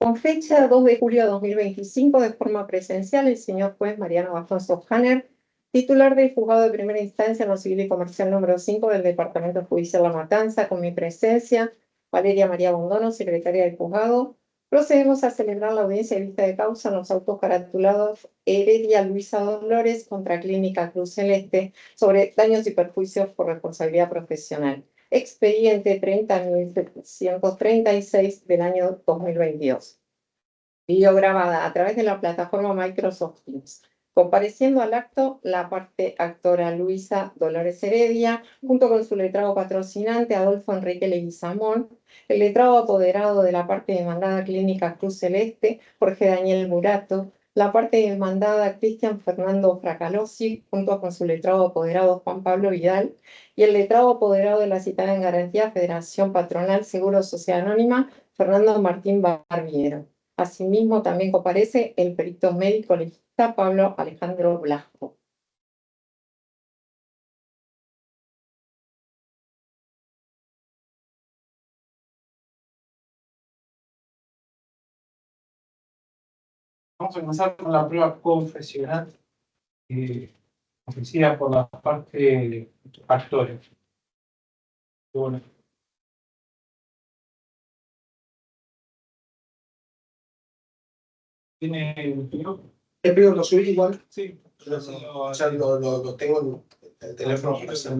Con fecha 2 de julio de 2025, de forma presencial, el señor juez Mariano Alfonso Hanner, titular del Juzgado de Primera Instancia en lo Civil y Comercial número 5 del Departamento Judicial La Matanza, con mi presencia, Valeria María Bondono, secretaria del Juzgado, procedemos a celebrar la audiencia de vista de causa en los autos caratulados Heredia Luisa Dolores contra Clínica Cruz Celeste sobre daños y perjuicios por responsabilidad profesional. Expediente 30.736 del año 2022. Video grabada a través de la plataforma Microsoft Teams. Compareciendo al acto la parte actora Luisa Dolores Heredia, junto con su letrado patrocinante Adolfo Enrique Leguizamón, el letrado apoderado de la parte demandada Clínica Cruz Celeste, Jorge Daniel Murato, la parte demandada Cristian Fernando Fracalosi, junto con su letrado apoderado Juan Pablo Vidal, y el letrado apoderado de la citada en garantía Federación Patronal Seguro Sociedad Anónima, Fernando Martín Barbiero. Asimismo, también comparece el perito médico legista Pablo Alejandro Blasco. Vamos a comenzar con la prueba confesional ofrecida por la parte actores. Bueno. ¿Tiene el pedido? El pedido lo subí igual. Sí. Ya lo tengo en el teléfono para hacer.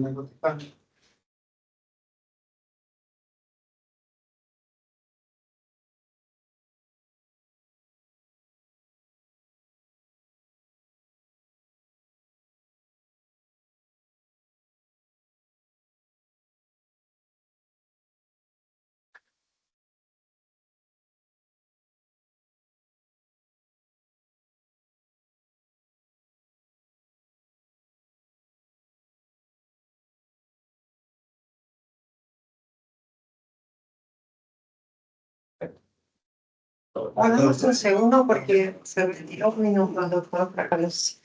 Guardamos un segundo porque se retiró un minuto el doctor Fracalosi.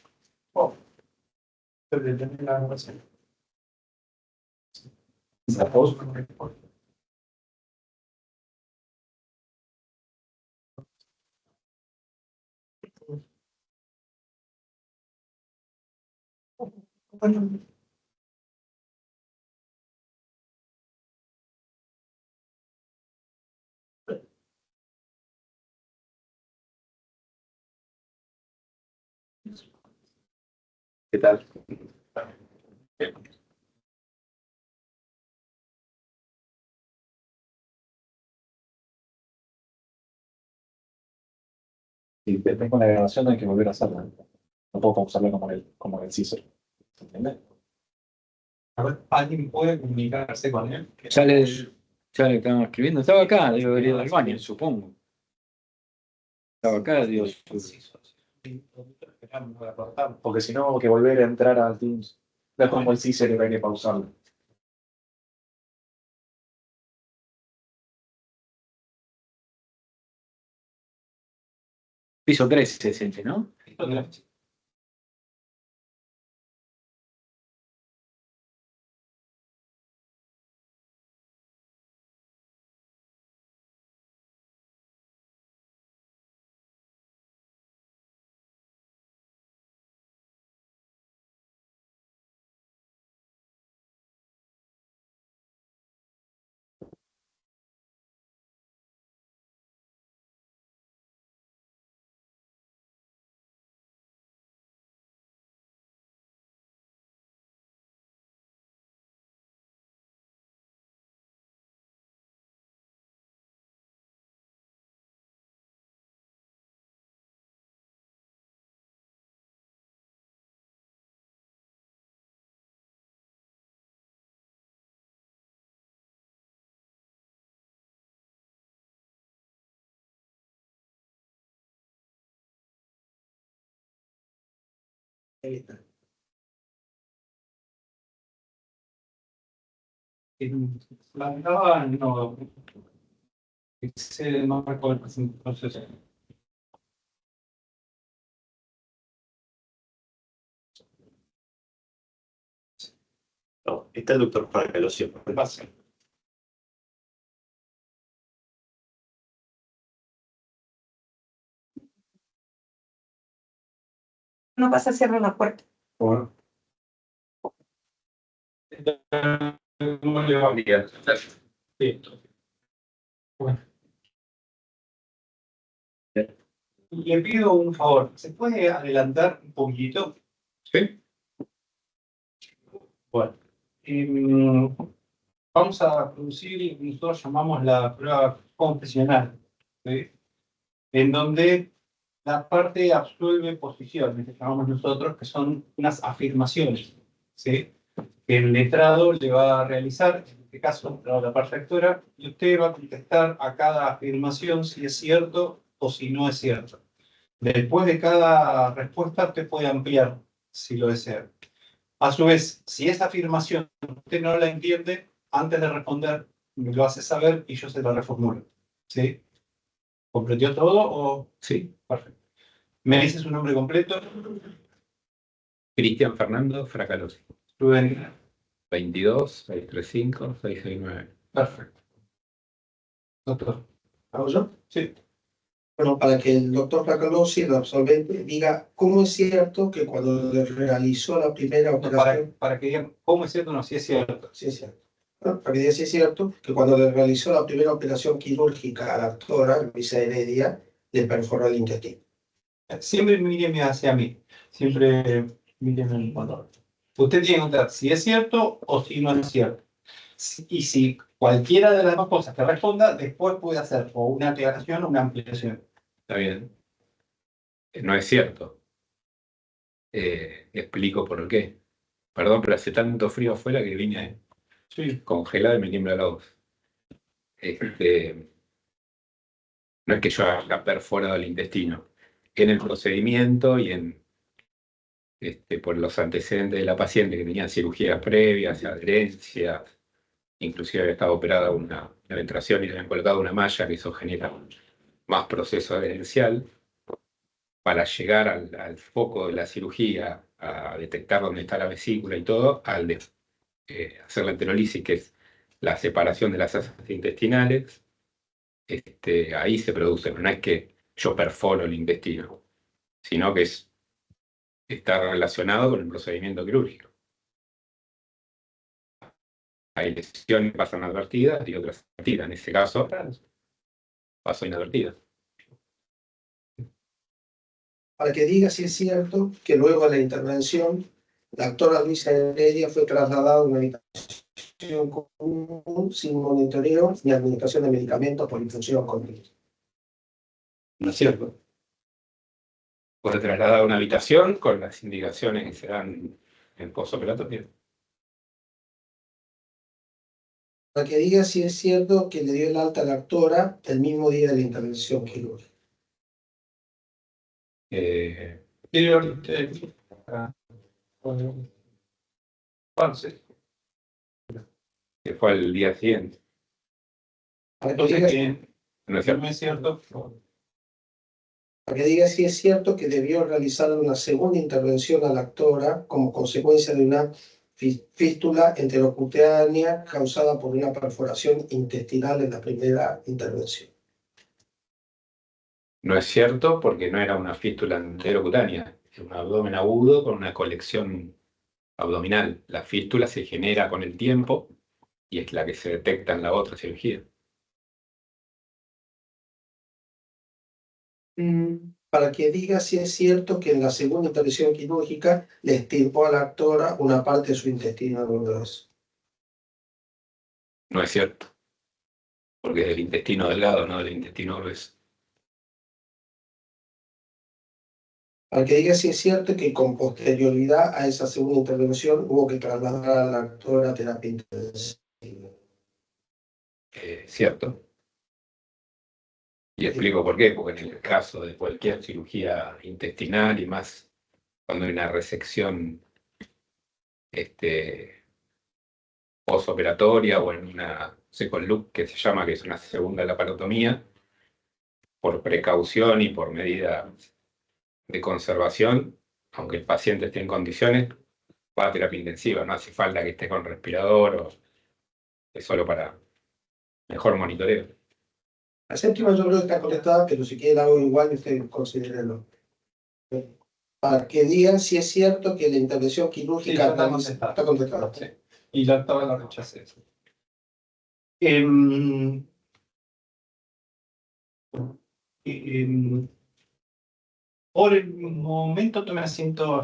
La grabación. Bueno, ¿Qué tal? Si te tengo la grabación, hay que volver a hacerla. No puedo pausarla como el CISO. ¿Entendés? A ver, ¿alguien puede comunicarse con él? Ya le estamos escribiendo. Estaba acá, digo, debería ir al baño, supongo. Estaba acá, digo. Porque si no, tengo que volver a entrar a Teams. No es como el CISO que hay que pausarlo. Piso 13 es ese, ¿no? La grabada no. Se marcó el proceso. No, está el doctor Fracalosi. ¿Qué pasa? No pasa, cierra la puerta. Bueno. ¿Cómo le va? Sí. Bueno. Le pido un favor, ¿se puede adelantar un poquito? Sí. Bueno, vamos a producir lo que nosotros llamamos la prueba confesional, ¿sí? En donde la parte absuelve posiciones, que llamamos nosotros, que son unas afirmaciones, ¿sí? Que el letrado le va a realizar, en este caso la parte actora, y usted va a contestar a cada afirmación si es cierto o si no es cierto. Después de cada respuesta usted puede ampliar si lo desea. A su vez, si esa afirmación usted no la entiende, antes de responder me lo hace saber y yo se la reformulo. ¿Sí? ¿Comprendió todo o...? Sí. Perfecto. ¿Me dice su nombre completo? Cristian Fernando Fracalosi. Rubén. 22 635 669. Perfecto. Doctor. ¿Hago yo? Sí. Bueno, para que el doctor Fracalosi, el absolvente, diga cómo es cierto que cuando le realizó la primera operación, Para que digan cómo es cierto o no, si es cierto. sí es cierto. Bueno, para que diga si es cierto que cuando le realizó la primera operación quirúrgica a la doctora Luisa Heredia, le perforó el intestino. Siempre míreme hacia mí. Siempre míreme en el pantalón. Usted tiene que contar si es cierto o si no es cierto. Y si cualquiera de las dos cosas que responda, después puede hacer o una aclaración o una ampliación. Está bien. No es cierto. Explico por qué. Perdón, pero hace tanto frío afuera que vine Sí. congelado y me tiembla la voz. No es que yo haya perforado el intestino. En el procedimiento y por los antecedentes de la paciente que tenía cirugías previas, adherencias, inclusive había estado operada una penetración y le habían colocado una malla, que eso genera más proceso adherencial. Para llegar al foco de la cirugía, a detectar dónde está la vesícula y todo, hacer la enterolisis, que es la separación de las asas intestinales, ahí se produce. No es que yo perforo el intestino, sino que está relacionado con el procedimiento quirúrgico. Hay lesiones que pasan advertidas y otras advertidas. En ese caso, pasó inadvertida. Para que diga si es cierto que luego de la intervención, la doctora Luisa Heredia fue trasladada a una habitación común sin monitoreo ni administración de medicamentos por infusión continua. ¿No es cierto? Fue trasladada a una habitación con las indicaciones que se dan en postoperatorio. Para que diga si es cierto que le dio el alta a la actora el mismo día de la intervención quirúrgica. Que fue al día siguiente. Para que Entonces, diga, ¿No es no cierto? es cierto. para que diga si es cierto que debió realizar una segunda intervención a la actora como consecuencia de una fístula enterocutánea causada por una perforación intestinal en la primera intervención. No es cierto porque no era una fístula enterocutánea, es un abdomen agudo con una colección abdominal. La fístula se genera con el tiempo y es la que se detecta en la otra cirugía. Para que diga si es cierto que en la segunda intervención quirúrgica le extirpó a la actora una parte de su intestino grueso. No es cierto, porque es del intestino delgado, no del intestino grueso. Para que diga si es cierto que con posterioridad a esa segunda intervención hubo que trasladar a la actora a terapia intensiva. Cierto. Y explico por qué, porque en el caso de cualquier cirugía intestinal y más cuando hay una resección postoperatoria o en una second look que se llama, que es una segunda laparotomía, por precaución y por medida de conservación, aunque el paciente esté en condiciones, va a terapia intensiva, no hace falta que esté con respirador o es solo para mejor monitoreo. La séptima yo creo que está conectada, pero si quiere la hago igual, usted considérelo. para que digan si es cierto que la intervención quirúrgica Sí, está contestado. está contestado. Sí. Y la octava la rechacé. Em, por el momento tome asiento.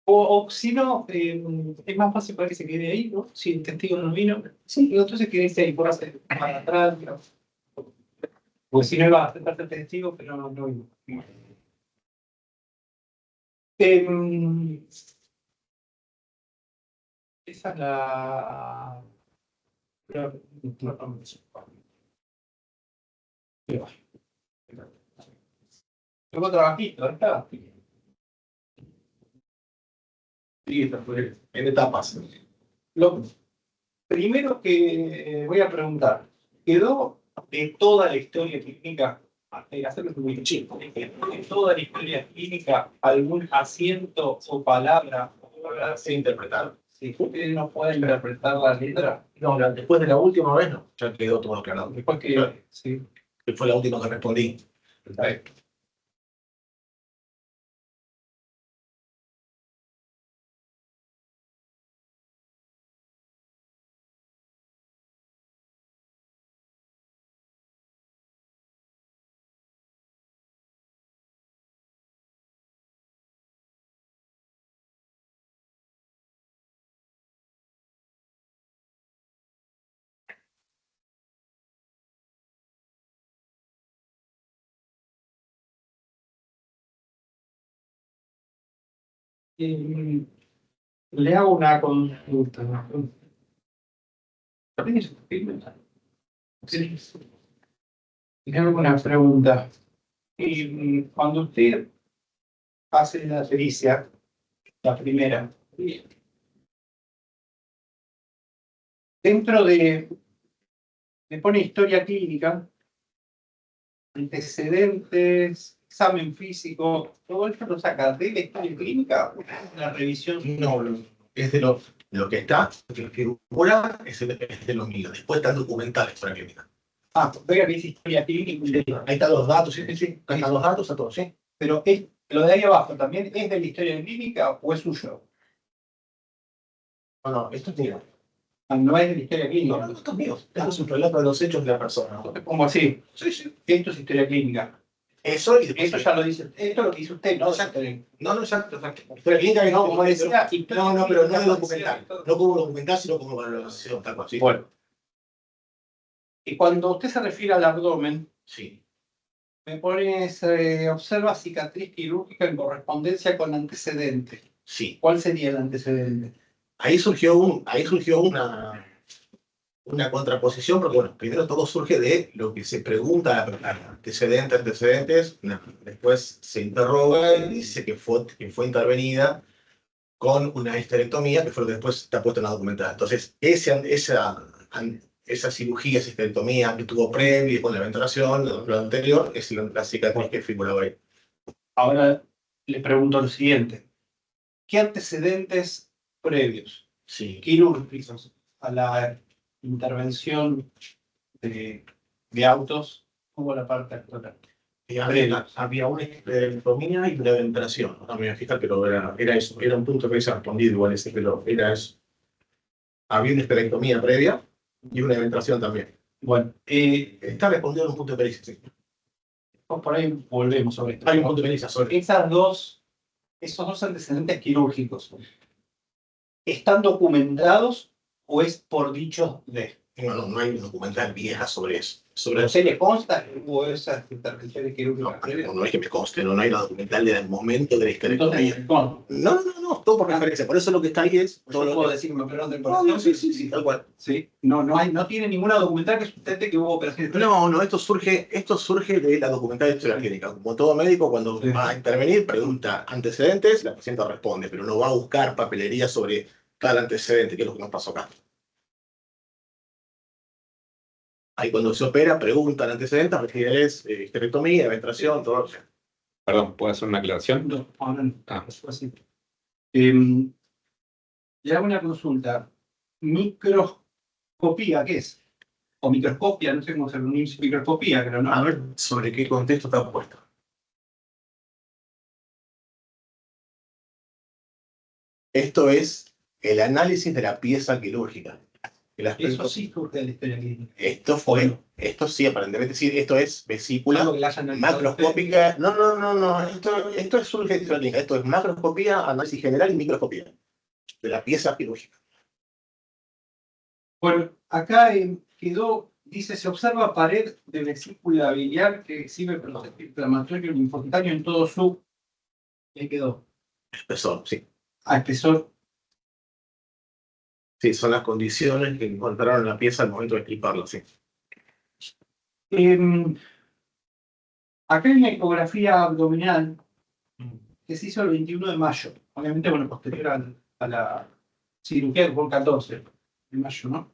O si no, es más fácil para que se quede ahí, ¿no? Si el testigo no vino, sí, entonces quédese ahí por hacer para atrás, ¿no? Pues si no iba a aceptarte el testigo, pero no vino. Esa es la... Luego trabajito, ¿está? Sí, está en etapas. Lo primero que voy a preguntar, ¿quedó de toda la historia clínica, hacerlo muy chico, de toda la historia clínica algún asiento o palabra Se interpretar. si ustedes no pueden interpretar la letra? No, después de la última vez no, ya quedó todo aclarado. Después que, sí. Que fue la última que respondí. Perfecto. Le hago una consulta. ¿También es firme? Sí. Le hago una pregunta. Cuando usted hace la pericia, la primera, dentro le pone historia clínica, antecedentes, examen físico, todo esto lo saca de la historia clínica, la revisión. No, es de lo que está, lo que figura es de lo mío. Después está el documental de historia clínica. Ah, vea que dice historia clínica. Ahí están los datos, sí, sí. Ahí están los datos, a todos, sí. Pero lo de ahí abajo, ¿también es de la historia clínica o es suyo? No, esto es mío. Ah, no es de la historia clínica. No, esto es mío. Esto es un relato de los hechos de la persona. Entonces pongo así. Sí, sí. Esto es historia clínica. Eso y después. Esto ya lo dice. Esto es lo que dice usted, ¿no? Exacto. No, exacto. Historia clínica que no, como decía. No, pero no de documental. No como documental, sino como valoración, tal cual. Sí. Bueno. Y cuando usted se refiere al abdomen, Sí. me pone, observa cicatriz quirúrgica en correspondencia con antecedente. Sí. ¿Cuál sería el antecedente? Ahí surgió una contraposición, porque bueno, primero todo surge de lo que se pregunta a la persona, antecedentes, después se interroga y dice que fue intervenida con una histerectomía, que fue lo que después está puesto en la documental. Entonces, esa cirugía, esa histerectomía que tuvo previa con la ventilación, lo anterior, es la cicatriz que figuraba ahí. Ahora le pregunto lo siguiente. ¿Qué antecedentes previos, Sí. quirúrgicos, a la intervención de autos hubo la parte actoral? Había una histerectomía y una ventilación. No me voy a fijar, pero era eso. Era un punto que había respondido igual ese, pero era eso. Había una histerectomía previa y una ventilación también. Bueno, Está respondido en un punto de pericia, sí. por ahí volvemos sobre esto. Hay un punto de pericia sobre Esos dos antecedentes quirúrgicos, ¿están documentados o es por dichos de? No hay un documental vieja sobre eso. ¿A usted le consta que hubo esas intervenciones quirúrgicas previas? No es que me conste, no hay una documental del momento de la histerectomía. Entonces, no. No, todo por referencia. Por eso lo que está ahí es. Yo no puedo decir que me pregunten por No, sí, tal cual. Sí, no tiene ninguna documental que sustente que hubo operaciones. No, esto surge de la documental de historia clínica. Como todo médico, cuando Sí. va a intervenir, pregunta antecedentes, la paciente responde, pero no va a buscar papelería sobre tal antecedente, que es lo que nos pasó acá. Ahí cuando se opera, preguntan antecedentes, refiere histerectomía, ventilación, todo. Perdón, ¿puedo hacer una aclaración? No. Ah. Eso así. Le hago una consulta. ¿Microscopía qué es? O microscopia, no sé cómo se pronuncia microscopía, pero no. A ver, ¿sobre qué contexto está puesto? Esto es el análisis de la pieza quirúrgica. Eso sí surge de la historia clínica. Esto sí, aparentemente sí, esto es vesícula Algo que la hayan analizado macroscópica. No, esto es surge de la historia clínica. Esto es macroscopía, análisis general y microscopía de la pieza quirúrgica. Bueno, acá quedó, dice, se observa pared de vesícula biliar que exhibe proceso inflamatorio linfocitario en todo su... ¿Qué quedó? Espesor, sí. Espesor. Sí, son las condiciones que encontraron en la pieza al momento de explicarlo, sí. Acá hay una ecografía abdominal que se hizo el 21 de mayo. Obviamente, bueno, posterior a la cirugía que fue el 14 de mayo, ¿no?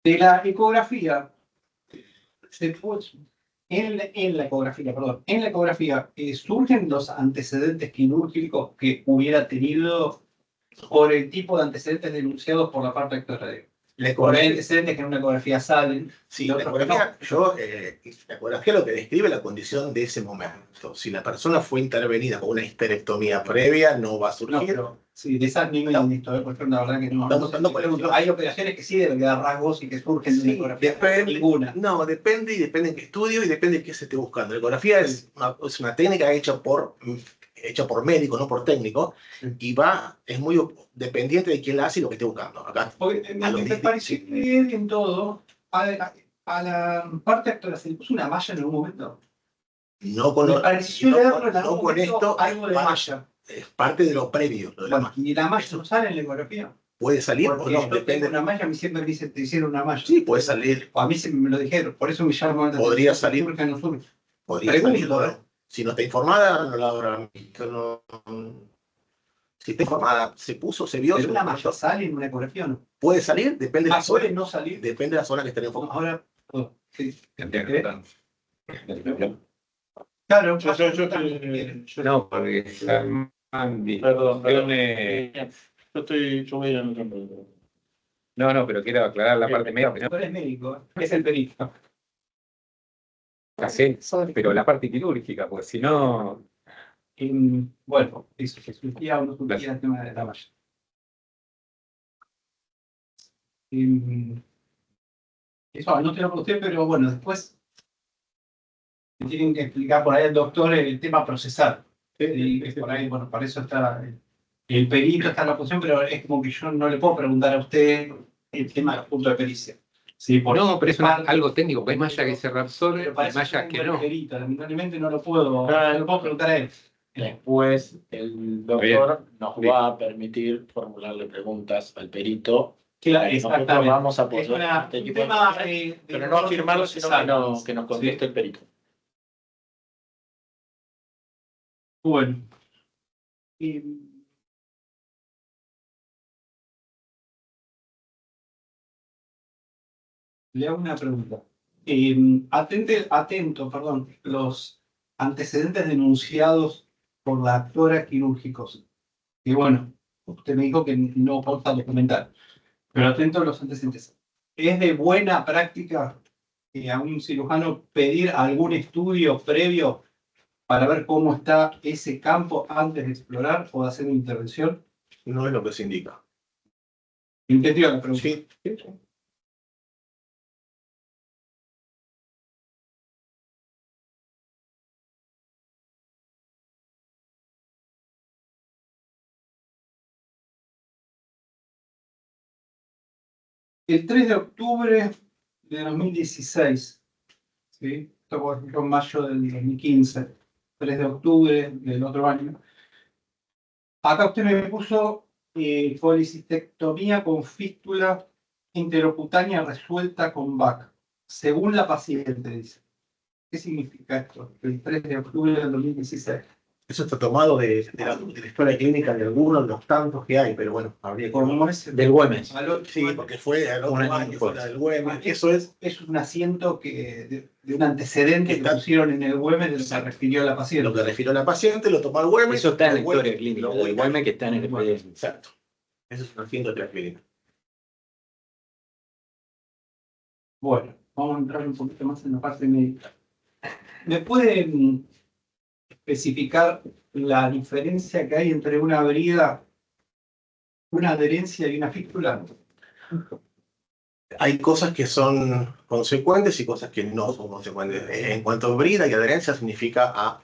De la ecografía, en la ecografía surgen los antecedentes quirúrgicos que hubiera tenido por el tipo de antecedentes denunciados por la parte actoral. La Por ecografía, antecedentes que en una ecografía salen. sí, de la otros que ecografía, la ecografía lo que describe la condición de ese momento. Si la persona fue intervenida con una histerectomía previa, no va a no. surgir. Pero, sí, de esas ni me No. visto, porque la verdad que no. Estamos hablando por ejemplo. Hay operaciones que sí deben quedar rasgos y que surgen de una Sí, ecografía. depende, Ninguna. no, depende en qué estudio y depende de qué se esté buscando. La ecografía es una técnica hecha por médico, no por técnico, y es muy dependiente de quién la hace y lo que esté buscando. Acá, Porque a los me 10, pareció sí. bien en todo. A la parte actoral se le puso una malla en algún momento. No con, Me lo- pareció no leerlo con- en algún no con momento esto, algo de malla. es parte de lo previo. Lo de la Bueno, malla. ni la malla no sale en la ecografía. ¿Puede salir o Porque no? yo tengo Depende. una malla, a mí siempre me dicen, te hicieron una malla. Sí, puede salir. A mí se me lo dijeron, por eso me llama la Podría atención, salir. surge o no surge. Podría Pregunto, salir. Bueno, si no está informada, no la habrá visto. Si está informada, se puso, se vio. Pero se una lo malla comentó. sale en una ecografía o no. Puede salir, depende de la Puede zona. no salir. Depende de la zona que esté No, enfocada. ahora, perdón, sí. No, Claro, no, porque están Perdón, discusiones. yo voy a ir en otro. No, pero quiero aclarar la parte médica. tú eres médico, es el perito. Pero la parte quirúrgica, pues si no. Bueno, eso, se surgía o no surgía el tema de la malla. Eso no te lo conté, pero bueno, después me tienen que explicar por ahí el doctor el tema procesal. Y que por ahí, bueno, para eso está el perito, está en la posición, pero es como que yo no le puedo preguntar a usted el tema del punto de pericia. Sí, No, pero es algo técnico, porque hay malla que se reabsorbe y mallas que no. Perito, lamentablemente no lo puedo preguntar a él. Después el doctor nos va a permitir formularle preguntas al perito. Claro, Nosotros exactamente. vamos a Es poder un tema de pero no afirmarlo, sino procesal. que nos conteste el perito. Bueno. Le hago una pregunta. Atento, los antecedentes denunciados por la actora quirúrgicos. Y bueno, usted me dijo que no falta documentar, pero atento a los antecedentes. ¿Es de buena práctica a un cirujano pedir algún estudio previo para ver cómo está ese campo antes de explorar o de hacer una intervención? No es lo que se indica. ¿Entendió la pregunta? Sí. El 3 de octubre de 2016, ¿sí? Esto fue en mayo del 2015, 3 de octubre del otro año. Acá usted me puso colecistectomía con fístula interocutánea resuelta con VAC, según la paciente, dice. ¿Qué significa esto? El 3 de octubre del 2016. Eso está tomado de la historia clínica de algunos de los tantos que hay, pero bueno, habría que... ¿Cómo es? Del Güemes. Sí, porque fue al otro Un año año, después. fue del Güemes. Eso es... Es un asiento de un antecedente que Está- pusieron en el Güemes de lo que Exacto. refirió la paciente. Lo que refirió la paciente, lo tomó el Güemes. Eso está en la el Güemes- historia clínica lo del Güemes- Güemes que está en el expediente. Exacto. Eso es un asiento de la clínica. Bueno, vamos a entrar un poquito más en la parte médica. ¿Me puede especificar la diferencia que hay entre una brida, una adherencia y una fístula? Hay cosas que son consecuentes y cosas que no son consecuentes. En cuanto a brida y adherencia, significa a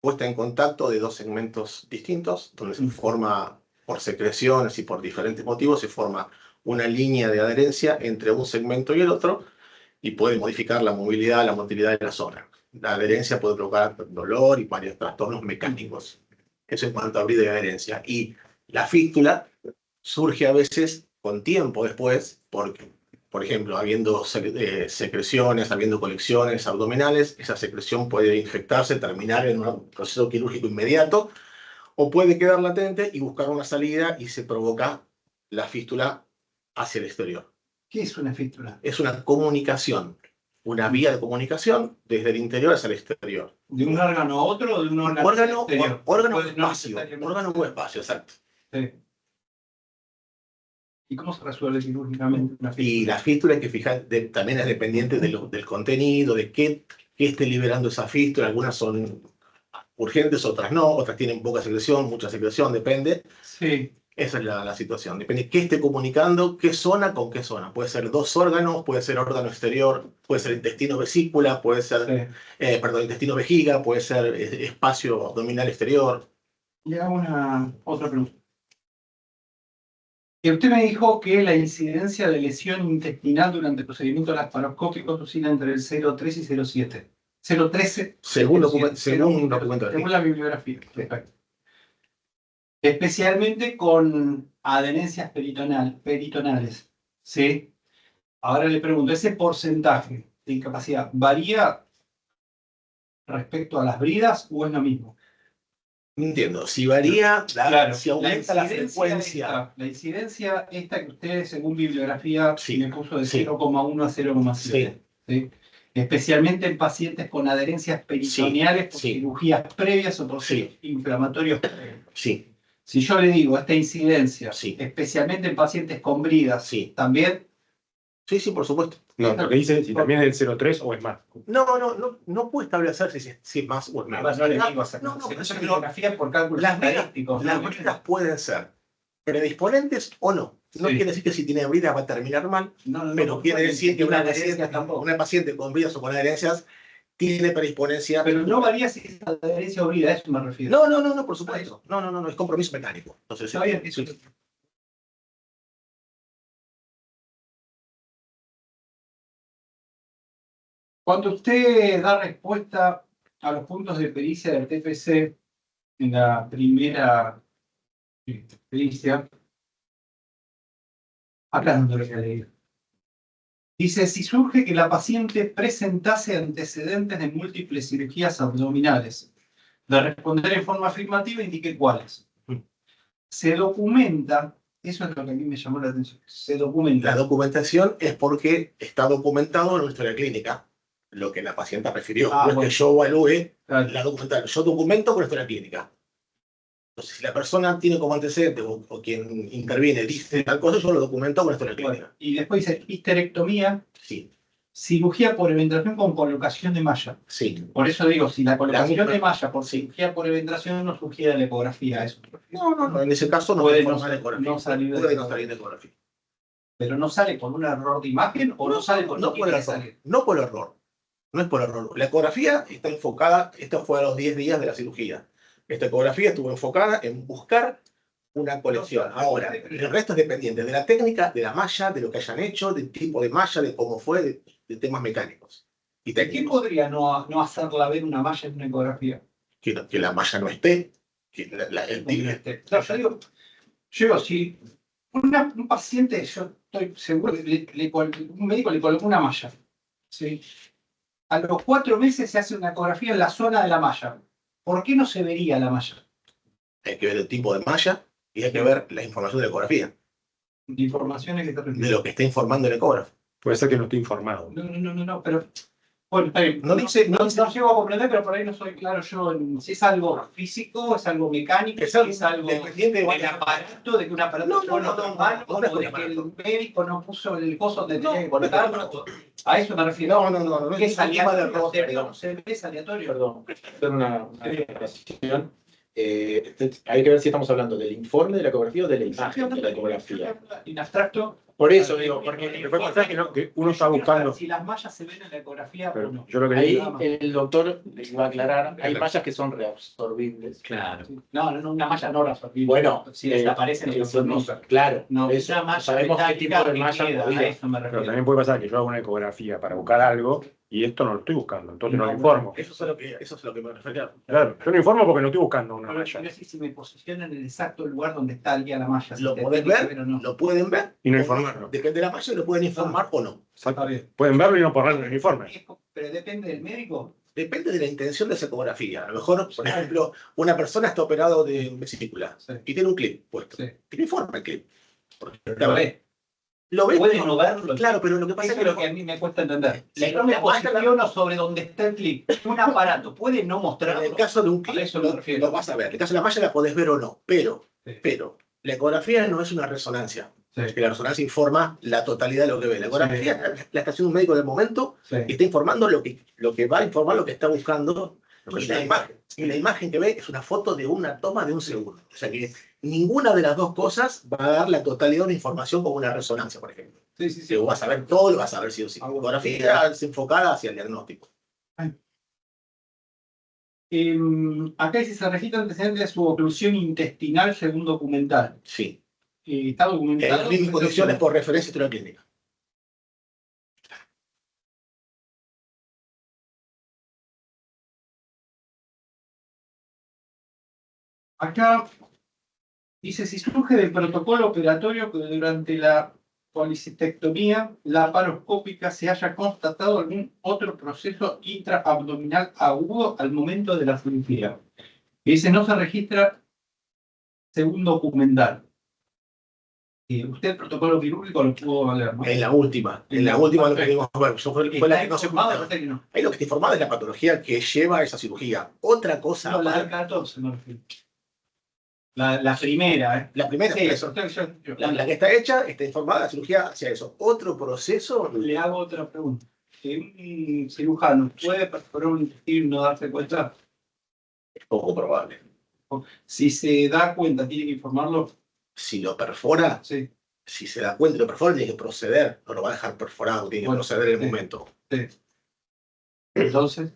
puesta en contacto de dos segmentos distintos, donde se forma, por secreciones y por diferentes motivos, se forma una línea de adherencia entre un segmento y el otro y puede modificar la motilidad de la zona. La adherencia puede provocar dolor y varios trastornos mecánicos. Eso en cuanto a brida y adherencia. Y la fístula surge a veces con tiempo después, porque, por ejemplo, habiendo secreciones, habiendo colecciones abdominales, esa secreción puede infectarse, terminar en un proceso quirúrgico inmediato, o puede quedar latente y buscar una salida y se provoca la fístula hacia el exterior. ¿Qué es una fístula? Es una comunicación, una vía de comunicación desde el interior hacia el exterior. ¿De un órgano a otro o de un órgano exterior? Órgano o Puede no espacio, necesariamente- órgano o espacio, exacto. Sí. ¿Y cómo se resuelve quirúrgicamente una fístula? Y la fístula hay que fijar, también es dependiente del contenido, de qué esté liberando esa fístula. Algunas son urgentes, otras no, otras tienen poca secreción, mucha secreción, depende. Sí. Esa es la situación. Depende qué esté comunicando, qué zona con qué zona. Puede ser dos órganos, puede ser órgano exterior, puede ser intestino vesícula, puede ser, Sí. intestino vejiga, puede ser espacio abdominal exterior. Y hago otra pregunta. Usted me dijo que la incidencia de lesión intestinal durante el procedimiento laparoscópico oscila entre el 0,3 y 0,7. 0,13. Según un 0,7, documento de según la bibliografía. Perfecto. Especialmente con adherencias peritonales. ¿Sí? Ahora le pregunto, ¿ese porcentaje de incapacidad varía respecto a las bridas o es lo mismo? No entiendo. Si varía, si aumenta la frecuencia. La incidencia esta que ustedes, según bibliografía, Sí, me puso de sí. 0,1 a 0,7. ¿Sí? Especialmente en pacientes con adherencias peritoneales por sí. cirugías previas o por Sí. inflamatorios previos. Sí, Si yo le digo esta incidencia, Sí. especialmente en pacientes con bridas, Sí. también. sí, por supuesto. No, lo que dice si también es del 0,3 o es más. No puede establecer si es más o es menos. No le digo hacer. No, Si pero bibliografía por cálculos las bridas estadísticos. las bridas pueden ser predisponentes o no. No Sí. quiere decir que si tiene bridas va a terminar mal, pero quiere decir que una paciente con bridas o con adherencias tiene predisponencia. Pero no varía si es adherencia o brida, a eso me refiero. No, por supuesto. No, es compromiso mecánico. Entonces, Está bien, sí. eso. Cuando usted da respuesta a los puntos de pericia del TPC en la primera pericia, acá no lo voy a leer. Dice, si surge que la paciente presentase antecedentes de múltiples cirugías abdominales, de responder en forma afirmativa, indique cuáles. Se documenta, eso es lo que a mí me llamó la atención, se documenta. La documentación es porque está documentado en nuestra historia clínica, lo que la paciente refirió. No es bueno. que yo evalúe Claro. la documentación, yo documento con la historia clínica. Entonces, si la persona tiene como antecedente o quien interviene dice tal cosa, yo lo documento con la historia clínica. Bueno, y después dice histerectomía, Sí, cirugía por eventración con colocación de malla. sí. Por eso digo, si la colocación misma- de malla por sí. cirugía por eventración no sugiere la ecografía, eso. No, en ese caso no Puede puede no formar ecografía. no salir de Puede no ecografía. salir de ecografía. Pero no sale por un error de imagen o no sale por no por tiene que error. salir. No por error. No es por error. La ecografía está enfocada, esto fue a los 10 días de la cirugía. Esta ecografía estuvo enfocada en buscar una colección. Ahora, el resto es dependiente de la técnica, de la malla, de lo que hayan hecho, del tipo de malla, de cómo fue, de temas mecánicos y ¿De qué técnicos. podría no hacerla ver una malla en una ecografía? Que la malla no esté, que Claro, yo digo, si un paciente, yo estoy seguro que un médico le colocó una malla, ¿sí? A los 4 meses se hace una ecografía en la zona de la malla. ¿Por qué no se vería la malla? hay que ver el tipo de malla y hay que ver la información de la ecografía, De informaciones que te de refieres. lo que está informando el ecógrafo. Puede ser que no esté informado. No, pero. Bueno, está bien. No dice- no llego a comprender, pero por ahí no soy claro yo si es algo físico, es algo mecánico, Es si algo es algo dependiente de del aparato, de que un aparato No, fue no, mal, no, o no es de un que el aparato. médico no puso el coso donde No, tenía que no es un colocarlo. aparato. A eso me refiero. No ¿Qué es es un tema de aleatorio? ropa, digamos. ¿Se ve? ¿Es aleatorio? Perdón, hacer una precisión. Hay que ver si estamos hablando del informe de la ecografía o de la imagen de la ecografía. En abstracto. Por eso digo, porque me puede pasar que uno está buscando. Si las mallas se ven en la ecografía o no. Yo lo que ahí el doctor les iba a aclarar, hay mallas que son reabsorbibles. Claro. No, una malla no reabsorbible. Bueno, si desaparecen los eso no, absorbimos. claro, No, eso, una malla sabemos qué tipo metálica de malla que queda, podría. a eso me Pero refiero. también puede pasar que yo hago una ecografía para buscar algo y esto no lo estoy buscando, entonces no lo No, informo. Eso es lo que me refería. Claro, yo no informo porque no estoy buscando una Pero malla. quiero decir, si me posicionan en el exacto lugar donde está el guía la malla. Lo si podés tiene que ver, o no. lo pueden ver. Y no informarlo. Depende de la malla, lo pueden informar o no. Está bien. Pueden verlo y no ponerlo en el informe. Pero depende del médico. Depende de la intención de esa ecografía. A lo mejor, por ejemplo, una persona está operado de vesícula Sí. y tiene un clip puesto. Sí. Y no informa el clip. Porque Lo ve. Lo ve. Puede no verlo. Claro, pero lo que pasa Eso es es lo que a mí me cuesta entender. Sí, Yo me la malla posiciono sobre donde está el clip. Un aparato puede no mostrarlo. en el caso de un clip, A eso me refiero. lo vas a ver. En el caso de la malla la podés ver o no. Pero la ecografía no es una resonancia. Sí. Que la resonancia informa la totalidad de lo que ve. La ecografía la está haciendo un médico del momento Sí. y está informando lo que va a informar lo que está buscando. Y la imagen que ve es una foto de una toma de un segundo. O sea que ninguna de las dos cosas va a dar la totalidad de la información como una resonancia, por ejemplo. Sí, sí, sí. Si vos vas a ver todo, lo vas a ver sí o sí. La ecografía es enfocada hacia el diagnóstico. Acá dice, se registra antecedentes de su oclusión intestinal según documental. Sí. ¿Está En documentado? las mismas condiciones por referencia historia clínica. Acá dice, si surge del protocolo operatorio que durante la policistectomía laparoscópica se haya constatado algún otro proceso intraabdominal agudo al momento de la cirugía. Y dice, no se registra según documental. Usted el protocolo quirúrgico lo pudo valer, ¿no? En la última lo que vimos, bueno, fue la que no se informado, comentaba. parece que no. Ahí lo que está informado es la patología que lleva a esa cirugía. Otra cosa, No, la del 14 me refiero. La primera, ¿eh? la primera Sí, es eso. yo La que está hecha, está informada la cirugía hacia eso. Otro proceso, le hago otra pregunta. ¿Un cirujano puede perforar un intestino y no darse cuenta? es poco probable. Si se da cuenta, tiene que informarlo. Si lo perfora, Sí. si se da cuenta y lo perfora, tiene que proceder. No lo va a dejar perforado, tiene que Bueno, proceder en el sí. momento. Entonces,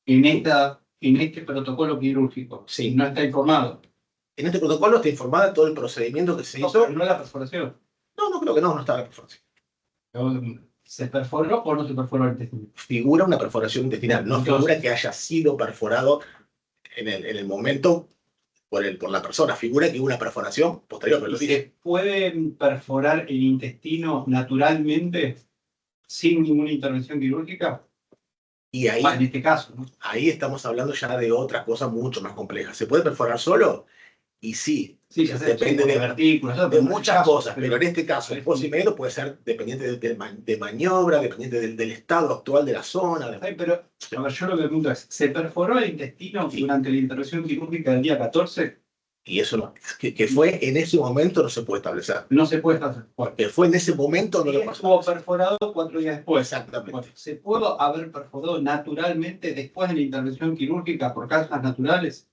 en este protocolo quirúrgico, Sí. no está informado. En este protocolo está informada todo el procedimiento que se No, hizo. pero no la perforación. No creo que no está la perforación. ¿Se perforó o no se perforó el intestino? Figura una perforación intestinal, no Entonces- figura que haya sido perforado en el momento por la persona, figura que hubo una perforación posterior, pero lo dice. ¿Se puede perforar el intestino naturalmente sin ninguna intervención quirúrgica? Y ahí, En este caso, ¿no? ahí estamos hablando ya de otra cosa mucho más compleja. ¿Se puede perforar solo? Y sí, Sí, ya sé, depende de artículos, de muchas cosas, pero en este caso el procedimiento puede ser dependiente de maniobra, dependiente del estado actual de la zona. Pero, a ver, yo lo que pregunto es, ¿se perforó el intestino durante la intervención quirúrgica del día 14? Y eso no, que fue en ese momento no se puede establecer. No se puede estar. Que fue en ese momento no Y lo estuvo pasó. perforado 4 días después. Exactamente. Bueno, ¿se pudo haber perforado naturalmente después de la intervención quirúrgica por causas naturales?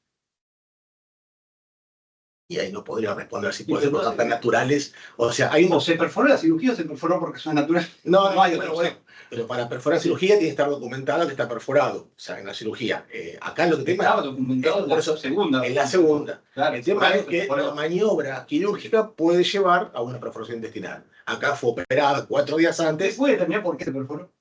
Y ahí no podría responder si Y puede ser por entonces- causas naturales. O sea, hay ¿O unos. se perforó la cirugía o se perforó por causas naturales? No, No hay bueno, otra bueno, pero para perforar cirugía tiene que estar documentado que está perforado. O sea, en la cirugía. Acá lo que Estaba tema documentado en por la eso, segunda. en la segunda. Claro, El tema es que la maniobra quirúrgica puede llevar a una perforación intestinal. Acá fue operada 4 días ¿Se antes. puede determinar por qué se perforó?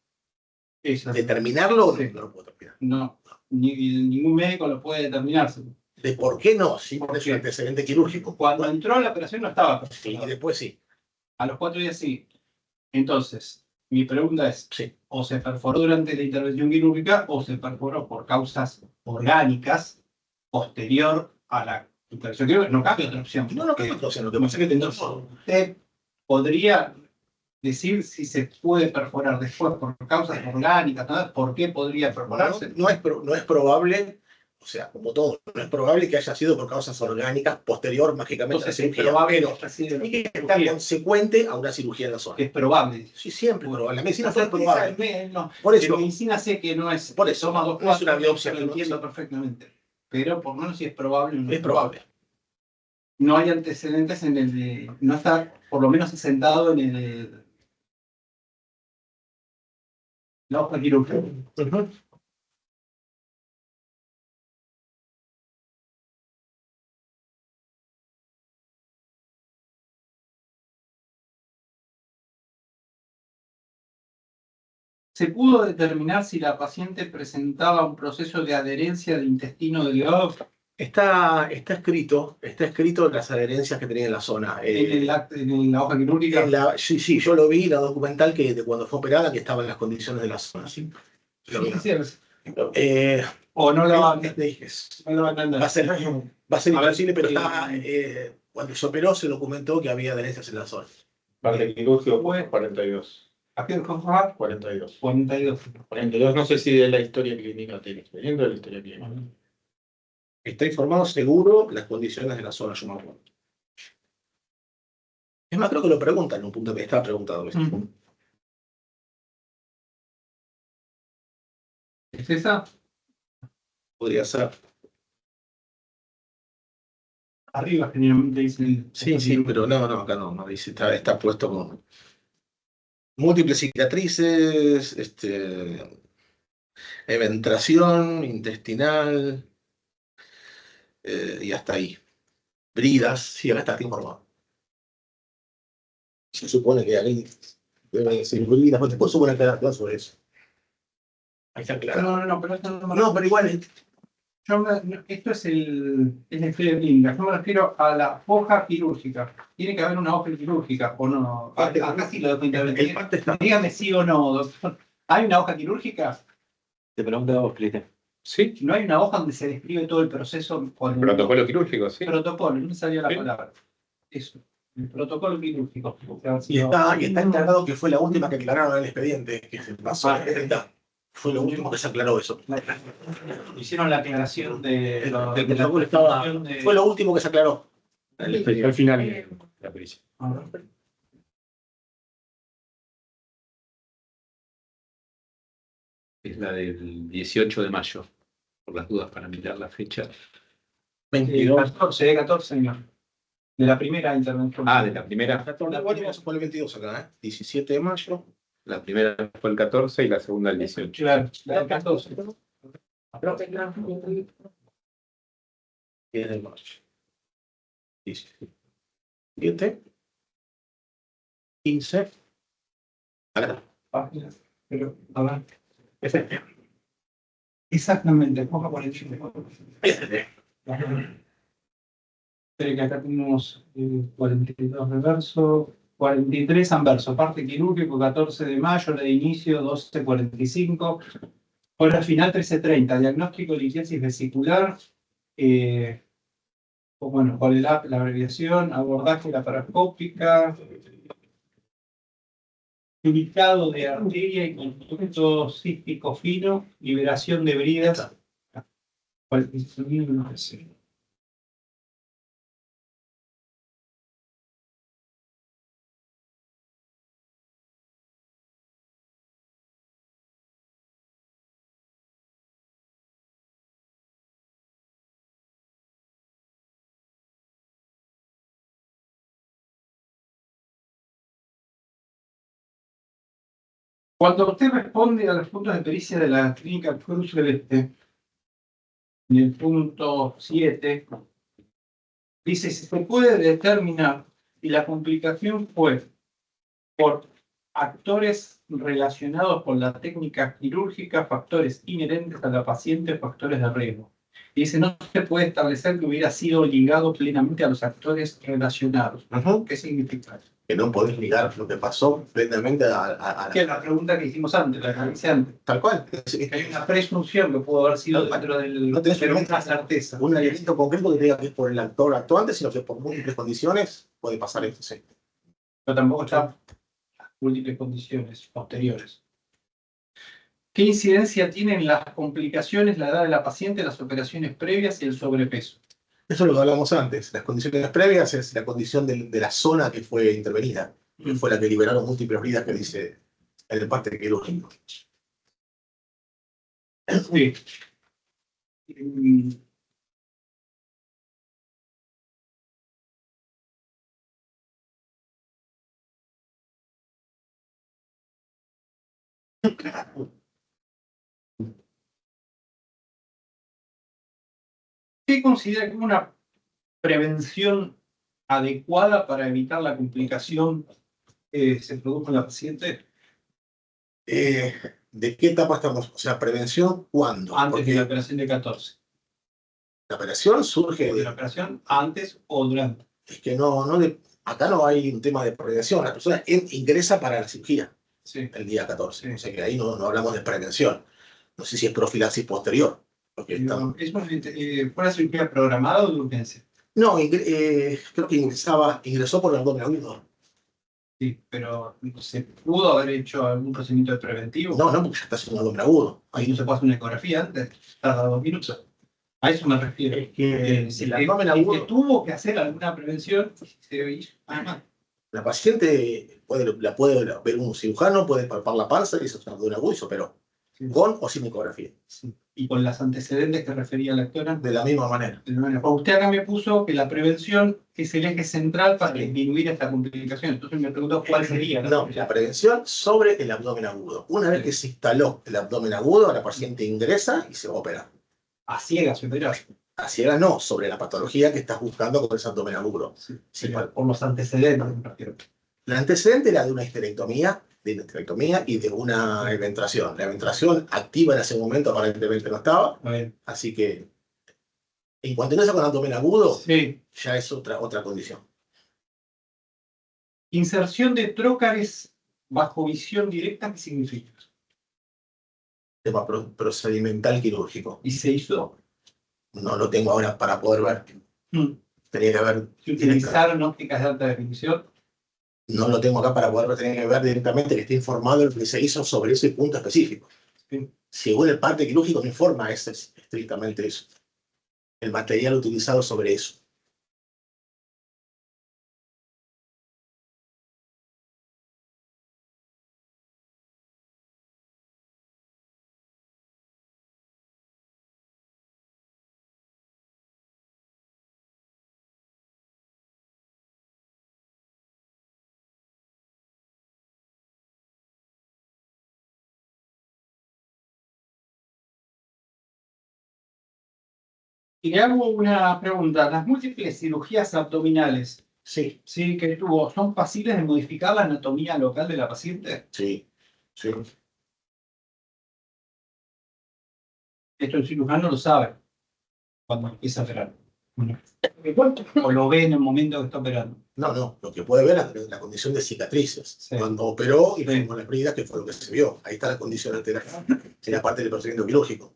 Eso. Determinarlo Sí. no lo puedo terminar. No, ningún médico lo puede determinar. De por qué no, sí, ¿Por porque es qué? un antecedente quirúrgico. Cuando entró a la operación no estaba Sí, perforado. y después sí. A los 4 días sí. Entonces, mi pregunta es, Sí. o se perforó durante la intervención quirúrgica o se perforó por causas orgánicas posterior a la intervención quirúrgica. No cambia otra opción. No, que lo que pasa es que tenemos. Usted podría decir si se puede perforar después por causas orgánicas, ¿no? ¿Por qué podría perforarse? No es probable O sea, como todo, no es probable que haya sido por causas orgánicas posterior mágicamente a la Entonces es cirugía, probable pero que haya sido sí que está consecuente a una cirugía en la zona. es probable. Sí, siempre es probable. La medicina La fue certeza probable. no. Por En eso, medicina sé que no es. por eso, toma dos no es una pasos, biopsia, lo no, entiendo sí. perfectamente. Pero por lo menos si es probable o no es probable. No hay antecedentes en el de. No está por lo menos sentado en el. La hoja quirúrgica. Ujú. ¿Se pudo determinar si la paciente presentaba un proceso de adherencia de intestino delgado Está escrito las adherencias que tenía en la zona. en la hoja quirúrgica? Sí, yo lo vi, la documental que de cuando fue operada, que estaba en las condiciones de la zona. Sí. Lo vi. Sí, sí, Eh, o no lo van no lo van a andar. va a ser A ver, imposible, pero está, cuando se operó se documentó que había adherencias en la zona. Parte quirúrgico, Bueno. 42. ¿A qué cosa? 42. 42. 42, no sé si de la historia clínica tiene expediente o de la historia clínica. Está informado seguro las condiciones de la zona, yo me acuerdo. Es más, creo que lo preguntan en un punto que estaba preguntado. ¿Es esa? Podría ser. Arriba generalmente dicen. Sí, pero no, acá no dice, está puesto como múltiples cicatrices, eventración intestinal, y hasta ahí. Bridas, sí, acá está informado. Se supone que ahí deben ser bridas, pues después suben a aclarar sobre eso. Ahí está claro. No, pero esto no me No, pero igual, esto es la historia clínica. Yo me refiero a la hoja quirúrgica. Tiene que haber una hoja quirúrgica o no. Acá sí lo dejo el intervenir. parte está. Dígame sí o no, doctor. ¿Hay una hoja quirúrgica? Te pregunto a vos, Cristian. Sí, ¿No hay una hoja donde se describe todo el proceso? Cuando protocolo quirúrgico, sí. Protocolo, no me salía la Sí. palabra. Eso. El protocolo quirúrgico. Y está encargado que fue la última que aclararon en el expediente, que se pasó a la 70. Fue lo último que se aclaró eso. Hicieron la aclaración de El la protocolo estaba. función de- Fue lo último que se aclaró. Al final de la pericia. A ver. Es la del 18 de mayo, por las dudas para mirar la fecha. 22. 14, señor. De la primera intervención. Ah, de la primera. Igual vamos a poner el 22 acá, ¿eh? 17 de mayo. La primera fue el 14 y la segunda el 18. Claro, la del 14. 10 de mayo. 17. 15. Acá. Páginas. Pero, a ver. Exactamente, hoja 45. Espere que acá tenemos 42 reverso, 43 anverso, parte quirúrgico 14 de mayo, la de inicio 12:45, hora final 13:30, diagnóstico de litiasis vesicular, bueno, cuál es la abreviación, abordaje laparoscópica, ubicado de arteria y conducto cístico fino, liberación de bridas. Cuando usted responde a los puntos de pericia de la clínica Cruz Celeste, en el punto 7, dice, se puede determinar si la complicación fue por actores relacionados con la técnica quirúrgica, factores inherentes a la paciente, factores de riesgo. Dice, no se puede establecer que hubiera sido ligado plenamente a los actores relacionados. ¿Qué significa eso? Que no podés ligar lo que pasó plenamente a Que es la pregunta que hicimos antes, la que hice antes. tal cual. Que hay una presunción que pudo haber sido dentro del... No tenés pero una certeza. un elemento concreto que diga que es por el actor actuante, sino que por múltiples condiciones puede pasar esto, sí. Pero tampoco están múltiples condiciones posteriores. ¿Qué incidencia tienen las complicaciones, la edad de la paciente, las operaciones previas y el sobrepeso? Eso es lo que hablamos antes. Las condiciones previas es la condición de la zona que fue intervenida, que fue la que liberaron múltiples heridas que dice en el parte quirúrgico. Sí. ¿Qué considera como una prevención adecuada para evitar la complicación que se produjo en la paciente ¿De qué etapa estamos? O sea, prevención, ¿cuándo? antes Porque de la operación de 14? la operación surge ¿De la operación antes o durante? es que acá no hay un tema de prevención. La persona ingresa para la cirugía Sí. el día 14. Sí. O sea que ahí no hablamos de prevención. No sé si es profilaxis posterior. Porque estamos... ¿Fue una cirugía programada o de urgencia? No, creo que ingresó por el abdomen agudo. Sí, pero ¿se pudo haber hecho algún procedimiento de preventivo? No, porque ya está haciendo un abdomen agudo. Ahí Ahí no se puede hacer una ecografía antes, tarda 2 minutos. A eso me refiero. Es que Si el el abdomen que agudo, tuvo que hacer alguna prevención, se hizo nada más. la paciente la puede ver un cirujano, puede palpar la panza y eso es un abdomen agudo y se operó. Sí. Con o sin ecografía. Sí. Y con las antecedentes que refería la actora. De la misma manera. Usted acá me puso que la prevención es el eje central para disminuir esta complicación. Entonces me preguntó cuál sería. No, la prevención sobre el abdomen agudo. Una vez que se instaló el abdomen agudo, la paciente ingresa y se va a operar. A ciegas, operar. A ciegas no, sobre la patología que estás buscando con ese abdomen agudo. Sí, por los antecedentes, me refiero. El antecedente era de una histerectomía y de una eventración. La eventración activa en ese momento aparentemente no estaba, A ver. así que en cuanto ingresa con abdomen agudo, Sí. ya es otra condición. Inserción de trócares bajo visión directa, ¿qué significa? Tema procedimental quirúrgico. ¿Y se hizo? No lo tengo ahora para poder ver. Tenía que ver. ¿Se utilizaron ópticas de alta definición? No lo tengo acá para poder ver, tenía que ver directamente que esté informado lo que se hizo sobre ese punto específico. Sí. Según el parte quirúrgico no informa, es estrictamente eso. El material utilizado sobre eso. Y le hago una pregunta. ¿Las múltiples cirugías abdominales Sí, que tuvo son fáciles de modificar la anatomía local de la paciente? sí. Esto el cirujano lo sabe cuando empieza a operar. O lo ve en el momento que está operando. No, lo que puede ver es la condición de cicatrices. Sí. Cuando operó y Sí. formó las heridas, que fue lo que se vio. Ahí está la condición alterada en la parte del procedimiento quirúrgico.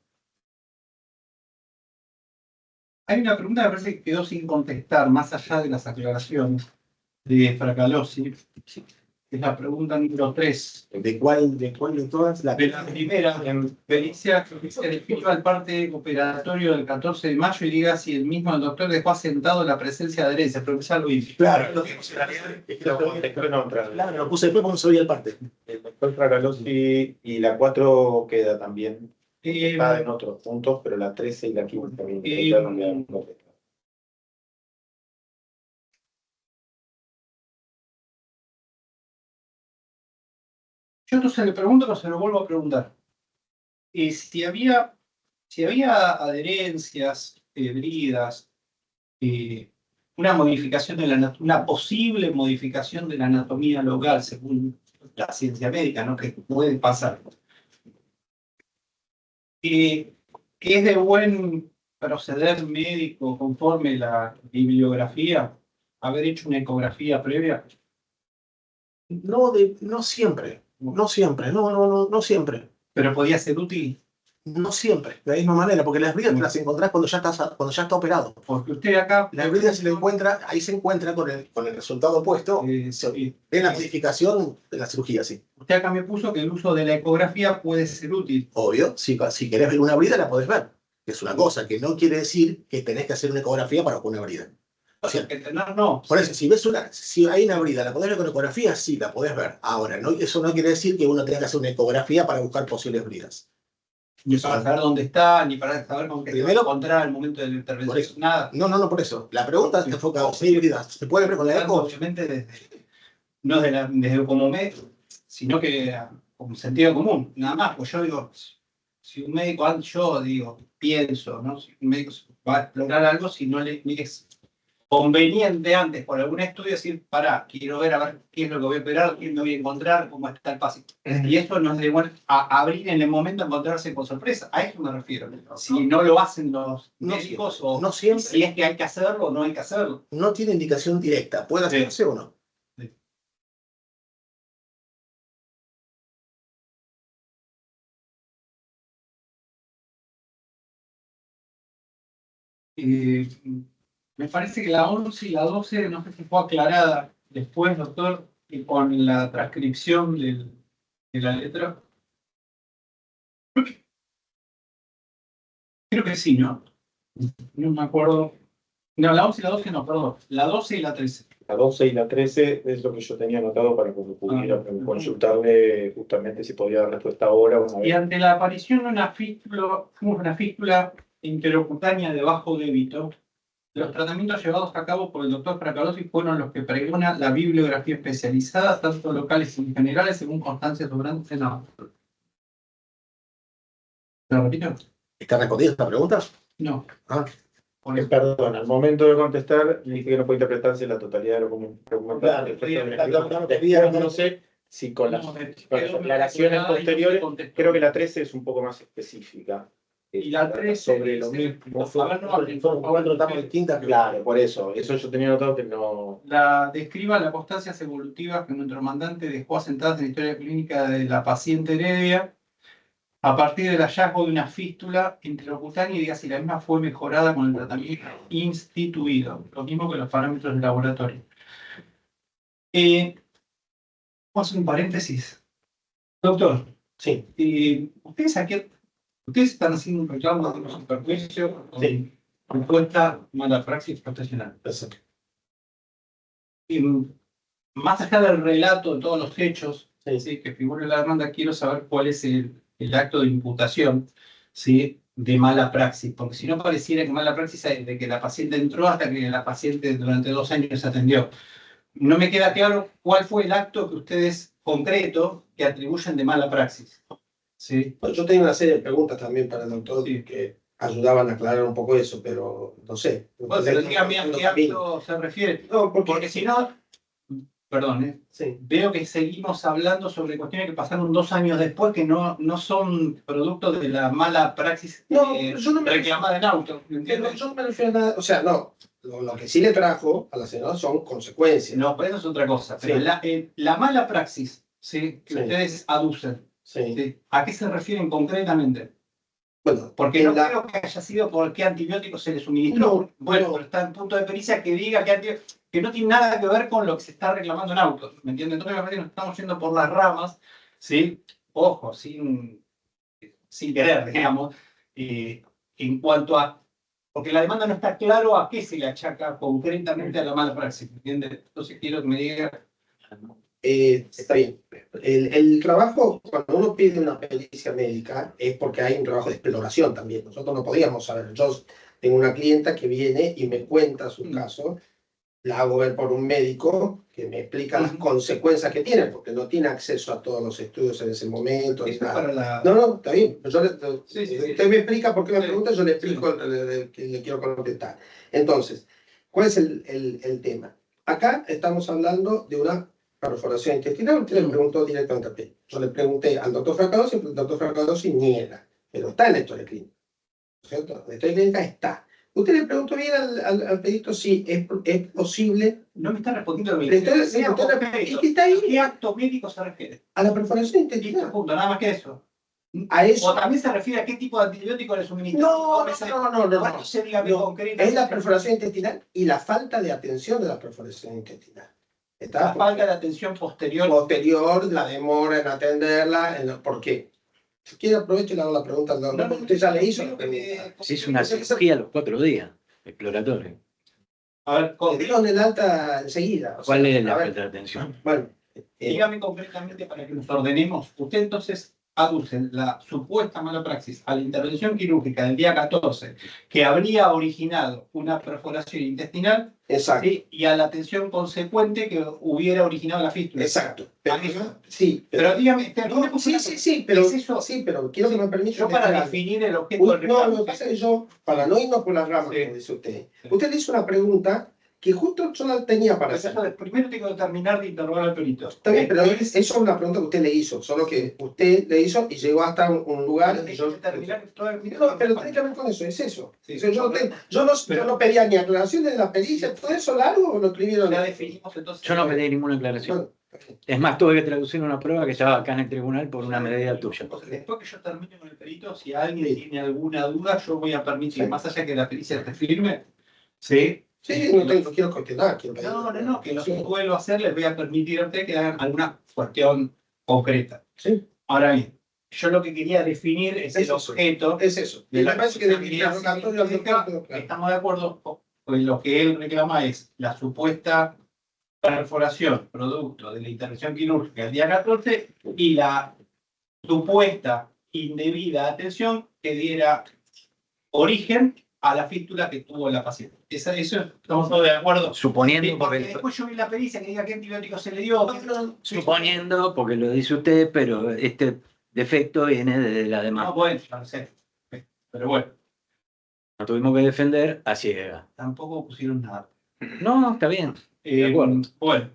Hay una pregunta que me parece que quedó sin contestar, más allá de las aclaraciones de Fracalosi. Es la pregunta número 3. ¿De cuál de todas? De la primera, en pericia que se refiere al parte operatorio del 14 de mayo y diga si el mismo doctor dejó asentado la presencia de adherencia, pero ya lo hice. Claro, Claro, lo puse después cuando se veía el parte. El doctor Fracalosi y la 4 queda también. Está en otros puntos, pero la 13 y la 15 también. Yo entonces le pregunto, pero se lo vuelvo a preguntar. Si había adherencias, bridas, una modificación una posible modificación de la anatomía local, según la ciencia médica, ¿no? Que puede pasar. Que es de buen proceder médico conforme la bibliografía haber hecho una ecografía previa. No siempre. No siempre. Pero podía ser útil. No siempre, de la misma manera, porque las bridas te las encontrás cuando ya está operado. Porque usted acá... La brida se le encuentra, ahí se encuentra con el resultado opuesto, en la modificación de la cirugía, sí. Usted acá me puso que el uso de la ecografía puede ser útil. Obvio, si querés ver una brida, la podés ver. Es una cosa que no quiere decir que tenés que hacer una ecografía para buscar una brida. O sea, No. por eso, si hay una brida, ¿la podés ver con ecografía? Sí, la podés ver. Ahora, eso no quiere decir que uno tenga que hacer una ecografía para buscar posibles bridas. Ni para saber dónde está, ni para saber con qué se va a Primero, encontrar al momento de la intervención. Nada. No, por eso. La pregunta está enfocada, si hay bridas, ¿se puede ver con la eco? Obviamente, no desde como médico, sino que como sentido común. Nada más, pues yo digo, si un médico, pienso, ¿no? Si un médico va a explorar algo, si no le es conveniente antes por algún estudio decir, quiero ver a ver qué es lo que voy a operar, qué me voy a encontrar, cómo está el paciente. Y eso no es de bueno a abrir en el momento a encontrarse con sorpresa. A eso me refiero. Si no lo hacen los médicos o no siempre. Si es que hay que hacerlo o no hay que hacerlo. No tiene indicación directa. ¿Puede hacerse o no? Me parece que la 11 y la 12 no sé si fue aclarada después, doctor, y con la transcripción de la letra. Creo que sí, ¿no? No me acuerdo. No, la 11 y la 12 no, perdón. La 12 y la 13. La 12 y la 13 es lo que yo tenía anotado para que pudiera consultarle justamente si podía dar respuesta ahora o una vez. Y ante la aparición de una fístula interocutánea de bajo débito, los tratamientos llevados a cabo por el doctor Fracalosi fueron los que pregona la bibliografía especializada, tanto locales como generales, según Constancia Sobrante Senado. ¿Lo repito? ¿Está respondida esta pregunta? No. Perdón, al momento de contestar, le dije que no puede interpretarse la totalidad de lo que no sé si con las aclaraciones posteriores, creo que la 13 es un poco más específica. Y la 13 sobre lo mismo. Son cuatro etapas distintas. Claro, por eso yo tenía notado que no. Describa las constancias evolutivas que nuestro mandante dejó asentadas en la historia clínica de la paciente Heredia a partir del hallazgo de una fístula interocutánea y diga si la misma fue mejorada con el tratamiento instituido, lo mismo que los parámetros del laboratorio. Vamos a hacer un paréntesis. Doctor, sí. Ustedes están haciendo un reclamo de superjuicio con supuesta mala praxis profesional. Exacto. Y más allá del relato de todos los hechos que figura en la demanda, quiero saber cuál es el acto de imputación de mala praxis, porque si no pareciera que mala praxis es de que la paciente entró hasta que la paciente durante 2 años se atendió. No me queda claro cuál fue el acto que ustedes concreto que atribuyen de mala praxis. ¿Sí? Bueno, yo tenía una serie de preguntas también para el doctor que ayudaban a aclarar un poco eso, pero no sé. Bueno, pero dígame a qué acto se refiere. No, porque si no, perdón, veo que seguimos hablando sobre cuestiones que pasaron 2 años después que no son producto de la mala praxis reclamada en auto. Pero yo no me refiero a nada, o sea, no. Lo que sí le trajo a la señora son consecuencias. No, pero eso es otra cosa. Pero la mala praxis que ustedes aducen, ¿a qué se refieren concretamente? Bueno, porque no creo que haya sido por qué antibiótico se le suministró. Pero está en punto de pericia que diga que no tiene nada que ver con lo que se está reclamando en autos. ¿Me entienden? Entonces me parece que nos estamos yendo por las ramas, ojo, sin querer, digamos, en cuanto a. Porque la demanda no está claro a qué se le achaca concretamente a la mala praxis. ¿Me entiendes? Entonces quiero que me diga. Está bien. El trabajo, cuando uno pide una pericia médica, es porque hay un trabajo de exploración también. Nosotros no podíamos saber. Yo tengo una clienta que viene y me cuenta su caso, la hago ver por un médico que me explica las consecuencias que tiene, porque no tiene acceso a todos los estudios en ese momento. No, está bien. Usted me explica por qué me pregunta, yo le explico que le quiero contestar. Entonces, ¿cuál es el tema? Acá estamos hablando de una perforación intestinal. Usted le preguntó directamente a Pedro. Yo le pregunté al doctor Fracalosi, el doctor Fracalosi niega, pero está en la historia clínica, ¿cierto? En la historia clínica está. Usted le preguntó bien al Pedrito si es posible. No me está respondiendo bien. ¿Y qué está ahí? ¿Qué acto médico se refiere? A la perforación intestinal. Punto, nada más que eso. A eso. O también se refiere a qué tipo de antibiótico le suministran. ¿Cuánto se diga bien concreto? Es la perforación intestinal y la falta de atención de la perforación intestinal. La falta de atención posterior. Posterior, la demora en atenderla, ¿por qué? Si quiere aprovecho y le hago la pregunta al doctor, porque usted ya le hizo la pregunta. Se hizo una cirugía a los 4 días, exploratoria. A ver, Le dieron el alta enseguida. o ¿Cuál sea, es la a ver, falta de atención? Bueno, dígame concretamente para que nos ordenemos. Usted entonces aduce la supuesta mala praxis a la intervención quirúrgica del día 14, que habría originado una perforación intestinal, exacto. ¿sí? Y a la atención consecuente que hubiera originado la fístula. Exacto. Sí, pero dígame, no, sí, pero quiero que me permita. Yo para definir el objeto del No, lo que pasa es que yo, para no irnos por las ramas, como dice usted, usted le hizo una pregunta que justo yo la tenía para hacer. Primero tengo que terminar de interrogar al perito. Está bien, pero eso es una pregunta que usted le hizo, solo que usted le hizo y llegó hasta un lugar. Y yo, no, pero tiene que ver con eso, es eso. Sí, yo no pedía ni aclaraciones de la pericia, todo eso largo o lo escribieron. Ya definimos entonces. Yo no pedí ninguna aclaración. Es más, tuve que traducir una prueba que estaba acá en el tribunal por una medida tuya. Después que yo termine con el perito, si alguien tiene alguna duda, yo voy a permitir, más allá que la pericia esté firme, ¿sí? Sí, no quiero cuestionar. No, que lo que puedo hacer les voy a permitir a ustedes que hagan alguna cuestión concreta. Sí. Ahora bien, yo lo que quería definir es el objeto. Es eso. De me parece que estamos de acuerdo con lo que él reclama es la supuesta perforación producto de la intervención quirúrgica el día 14 y la supuesta indebida atención que diera origen a la fístula que tuvo la paciente. Eso estamos todos de acuerdo. Suponiendo, porque después yo vi la pericia que diga qué antibiótico se le dio. Suponiendo, porque lo dice usted, pero este defecto viene de la demanda. No, bueno, no sé. Pero bueno. Nos tuvimos que defender a ciega. Tampoco pusieron nada. No, está bien. De acuerdo. Bueno.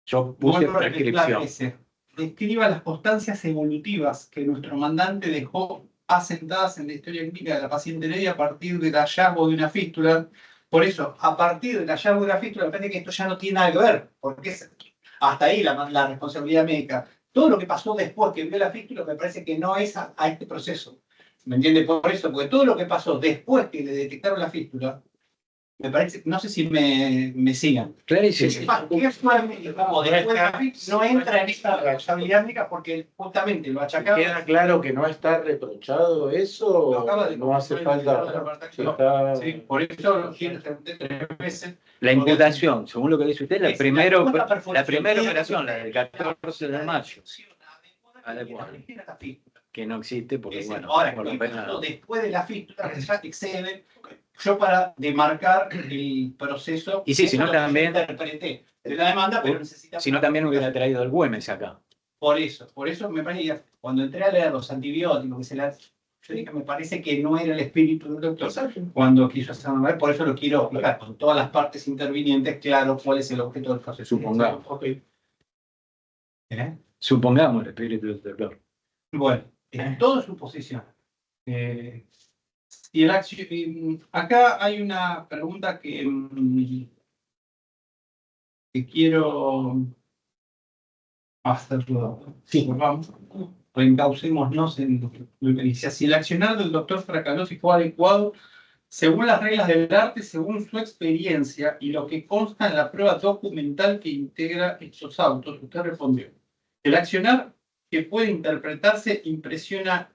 Yo puse prescripción. Describa las constancias evolutivas que nuestro mandante dejó asentadas en la historia clínica de la paciente Heredia a partir del hallazgo de una fístula. Por eso, a partir del hallazgo de una fístula, me parece que esto ya no tiene nada que ver, porque es hasta ahí la responsabilidad médica. Todo lo que pasó después que vio la fístula me parece que no es a este proceso. ¿Me entiende? Por eso, porque todo lo que pasó después que le detectaron la fístula, me parece, no sé si me sigan. Clarísimo. ¿Qué fue como después de la fístula? No entra en esta responsabilidad médica porque justamente lo achacaba. ¿Queda claro que no está reprochado eso? No hace falta. Sí, por eso lo quiero hacer 3 veces. La imputación, según lo que dice usted, la primera operación, la del 14 de mayo. Adecuada. Que no existe porque, bueno, ahora, por lo menos después de la fístula, ya excede. Yo para demarcar el proceso. Y sí, si no también. Interpreté de la demanda, pero necesitamos. Si no, también hubiera traído el Güemes acá. Por eso me parece que cuando entré a leer los antibióticos, yo dije, me parece que no era el espíritu del doctor cuando quiso hacerlo ver, por eso lo quiero explicar con todas las partes intervinientes, claro, cuál es el objeto del proceso. Supongamos. Okay. Supongamos el espíritu del doctor. Bueno, todo es suposición. Y acá hay una pregunta que quiero hacerlo. Sí, vamos. Reencaucémonos en lo que dice. Si el accionar del doctor Fracalosi fue adecuado según las reglas del arte, según su experiencia y lo que consta en la prueba documental que integra estos autos, usted respondió. El accionar que puede interpretarse impresiona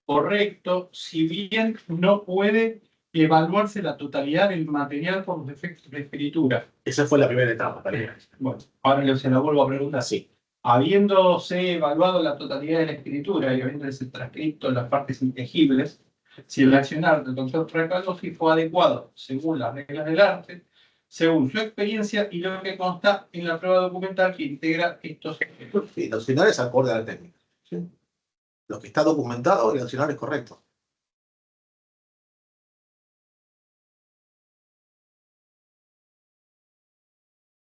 correcto, si bien no puede evaluarse la totalidad del material por los defectos de escritura. Esa fue la primera etapa, también. Bueno, ahora se la vuelvo a preguntar. Sí. Habiéndose evaluado la totalidad de la escritura y habiéndose transcrito las partes inteligibles, si el accionar del doctor Fracalosi fue adecuado según las reglas del arte, según su experiencia y lo que consta en la prueba documental que integra estos efectos. Sí, el accionar es acorde a la técnica. ¿Sí? Lo que está documentado, el accionar es correcto.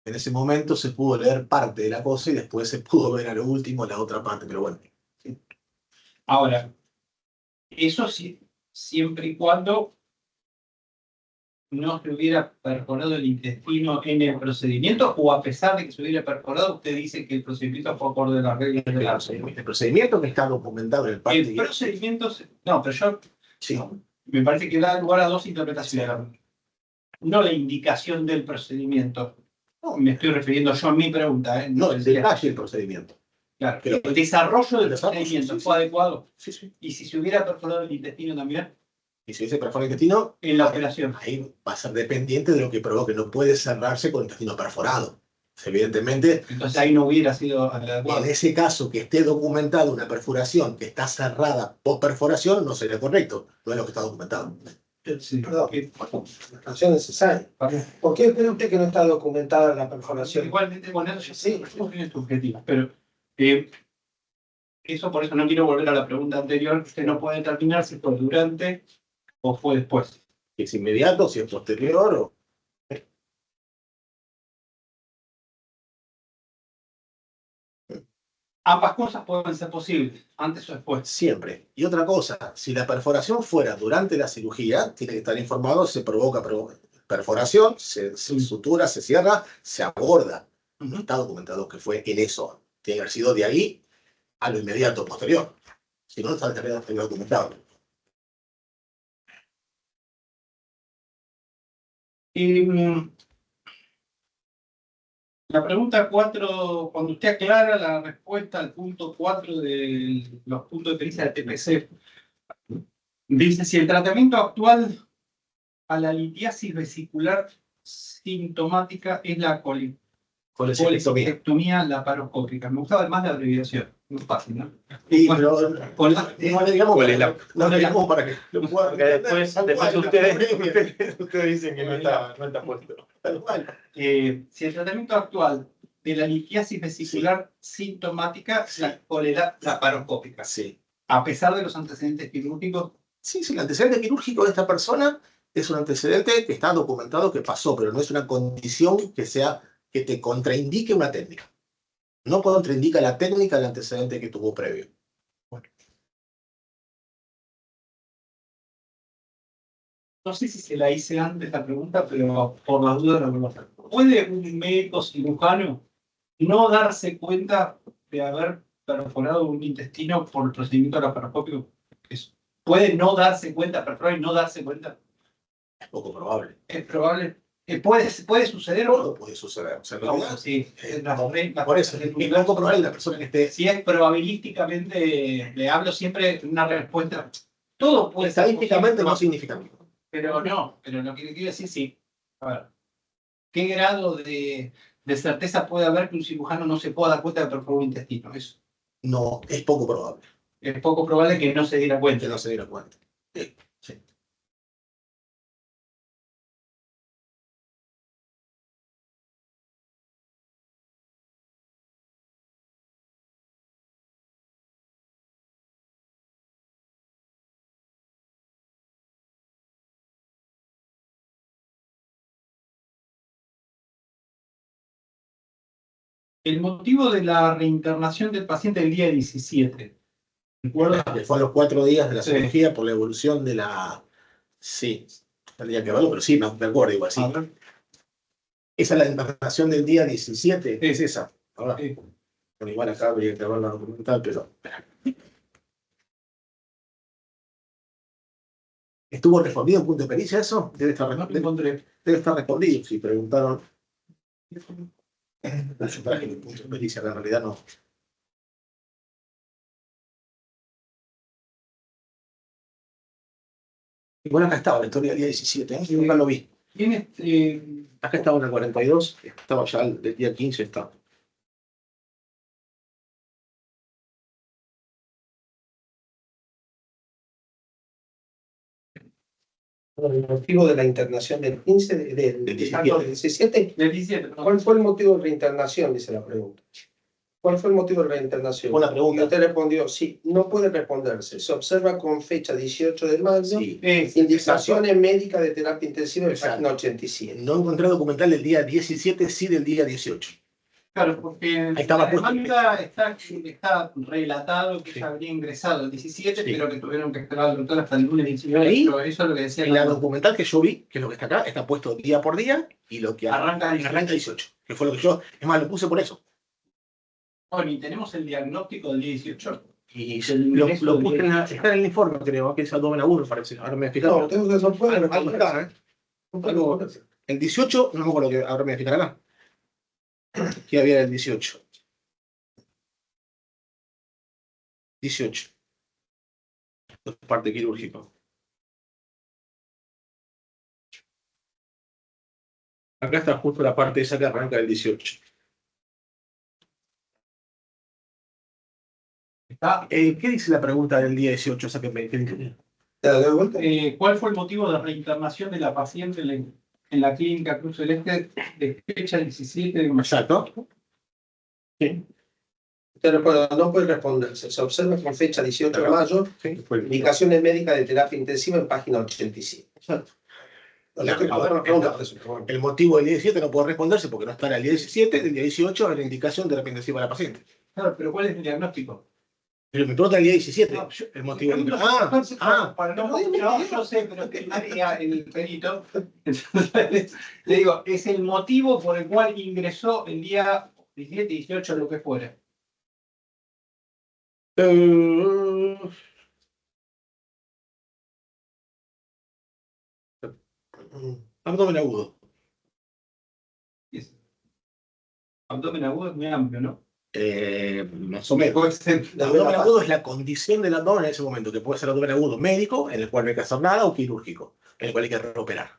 En ese momento se pudo leer parte de la cosa y después se pudo ver a lo último la otra parte, pero bueno. ¿Sí? Ahora, eso sí, siempre y cuando no se hubiera perforado el intestino en el procedimiento, o a pesar de que se hubiera perforado, usted dice que el procedimiento fue acorde a las reglas de la El procedimiento que está documentado en el parte El procedimiento, no, pero yo sí. me parece que da lugar a dos interpretaciones. No la indicación del procedimiento. Me estoy refiriendo yo a mi pregunta. No, el detalle del procedimiento. Claro, Pero el desarrollo del el desarrollo, procedimiento sí, sí. fue adecuado. Sí, sí. Y si se hubiera perforado el intestino también Y si ese perfora el intestino, en la operación. ahí va a ser dependiente de lo que provoque. No puede cerrarse con el intestino perforado. Evidentemente, Entonces ahí no hubiera sido adecuado. en ese caso que esté documentado una perforación que está cerrada post perforación, no sería correcto. No es lo que está documentado. Sí. Perdón. Aclaración necesaria. ¿Por qué cree usted que no está documentada la perforación? Igualmente, bueno, eso Sí. es opiniones subjetivas, pero eso por eso no quiero volver a la pregunta anterior. Usted no puede determinar si fue durante o fue después. Si es inmediato, si es posterior o... Ambas cosas pueden ser posibles, antes o después. Siempre. Y otra cosa, si la perforación fuera durante la cirugía, tiene que estar informado, se provoca perforación, se sutura, se cierra, se aborda. No está documentado que fue en eso. Tiene que haber sido de ahí a lo inmediato posterior. Si no, está documentado. La pregunta 4, cuando usted aclara la respuesta al punto 4 de los puntos de pericia del TPC, dice: si el tratamiento actual a la litiasis vesicular sintomática es la colecistectomía laparoscópica. Me gusta además la abreviación, muy fácil, ¿no? Sí, Bueno, pero con la- no le digamos, ¿Cuál es la- no le digamos para que lo puedan Porque después ustedes dicen que no está puesto. Tal cual. si el tratamiento actual de la litiasis vesicular sintomática es la cólera laparoscópica, Sí. a pesar de los antecedentes quirúrgicos, Sí, el antecedente quirúrgico de esta persona es un antecedente que está documentado que pasó, pero no es una condición que te contraindique una técnica. No contraindica la técnica del antecedente que tuvo previo. no sé si se la hice antes la pregunta, pero por las dudas la vuelvo a hacer. ¿Puede un médico cirujano no darse cuenta de haber perforado un intestino por el procedimiento laparoscópico? ¿Puede no darse cuenta, perforar y no darse cuenta? Es poco probable. Es probable. ¿Puede suceder o no? Todo puede suceder. O sea, en No, realidad, sí, por eso, es poco probable la persona que esté... Si es probabilísticamente, le hablo siempre de una respuesta. Todo puede ser Estadísticamente posible, no significa nada. pero lo que quiero decir, sí. A ver, ¿qué grado de certeza puede haber que un cirujano no se pueda dar cuenta de perforar un intestino? Eso. No, es poco probable Es poco probable que no se diera que cuenta. no se diera cuenta. Sí. El motivo de la reinternación del paciente el día 17. ¿Recuerda? Que fue a los 4 días de la Sí. cirugía por la evolución de la... Sí, tendría que verlo, pero sí, me acuerdo igual, sí. A ver. Esa es la internación del día 17, Sí. es esa. Ahora, Sí. bueno, igual acá habría que ver la documental, pero... ¿Estuvo respondido en punto de pericia eso? Debe estar, No lo encontré. debe estar respondido, si preguntaron. Yo traje el punto de pericia, que en realidad no. Igual acá estaba la historia del día 17, ¿eh? Yo nunca lo vi. ¿Quién Acá estaba en el 42, estaba ya el día 15, está. El motivo de la internación del 15, del 17. del 17? ¿Cuál fue el motivo de reinternación? Dice la pregunta. ¿Cuál fue el motivo de reinternación? Buena pregunta. Y usted respondió, sí, no puede responderse. Se observa con fecha 18 de mayo, Sí. indicaciones médicas de terapia intensiva de Exacto. página 87. No encontré documental del día 17, sí del día 18. Claro, porque en Ahí estaba la puesto. demanda está relatado que Sí. ya habría ingresado el 17, Sí. pero que tuvieron que esperar al doctor hasta el lunes 19. Ahí, Pero eso es lo que decía En la documental que yo vi, que es lo que está acá, está puesto día por día y lo que Arranca 18. Que fue lo que yo, es más, lo puse por eso. Bueno, y tenemos el diagnóstico del día 18. Y El lo ingreso puse de- está en el informe, creo, que es abdomen agudo, parece. Ahora me voy a fijar. No, tengo que son Algo está, ¿eh? Algo- el 18, no me acuerdo que ahora me voy a fijar acá. ¿Qué había el 18? 18. Parte quirúrgico. Acá está justo la parte esa que arranca el 18. ¿Qué dice la pregunta del día 18? Esa que me que- ¿Te la doy vuelta? ¿Cuál fue el motivo de reinternación de la paciente en la clínica Cruz Celeste de fecha 17 de mayo? Exacto. Sí. Te recuerdo, no puede responderse. Se observa con fecha 18 de mayo, Sí. indicaciones médicas de terapia intensiva en página 87. Exacto. No estoy preguntando preguntas por eso, pero bueno. El motivo del día 17 no puede responderse porque no está en el día 17, el día 18 es la indicación de la intensiva de la paciente. Claro, pero ¿cuál es el diagnóstico? Pero me pregunta el día 17, No, el motivo del para no, yo sé, pero es que el perito. Entonces, le digo, es el motivo por el cual ingresó el día 17, 18, lo que fuera. Abdomen agudo. Abdomen agudo es muy amplio, ¿no? Más o menos. Puede ser El abdomen agudo es la condición del abdomen en ese momento, que puede ser abdomen agudo médico, en el cual no hay que hacer nada, o quirúrgico, en el cual hay que reoperar.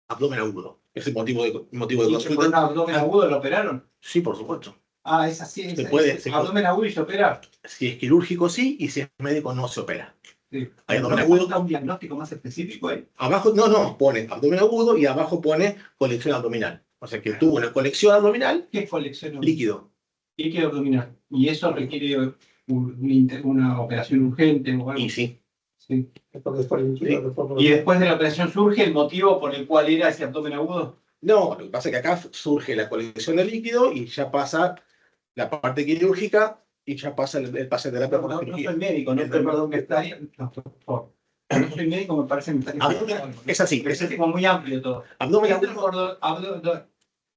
Abdomen agudo. Es el motivo de y que por un consulta. abdomen agudo lo operaron. Sí, por supuesto. Ah, es así, Se puede, abdomen agudo y se opera. Si es quirúrgico, sí, y si es médico, no se opera. Sí. Hay abdomen ¿No agudo. falta un diagnóstico más específico ahí? Abajo, no, pone abdomen agudo y abajo pone colección abdominal. O sea que tuvo una colección abdominal, ¿Qué es colección líquido. líquido abdominal? Y eso requiere una operación urgente o algo. Y sí. Sí. Porque fue el líquido, después por- Y después de la operación surge el motivo por el cual era ese abdomen agudo. No, lo que pasa es que acá surge la colección de líquido y ya pasa la parte quirúrgica y ya pasa el pase de la No, no soy médico, no, perdón que está ahí. No, por favor. No soy médico, me parece que me está diciendo algo. Es así. Es como muy amplio todo. Abdomen Entra agudo.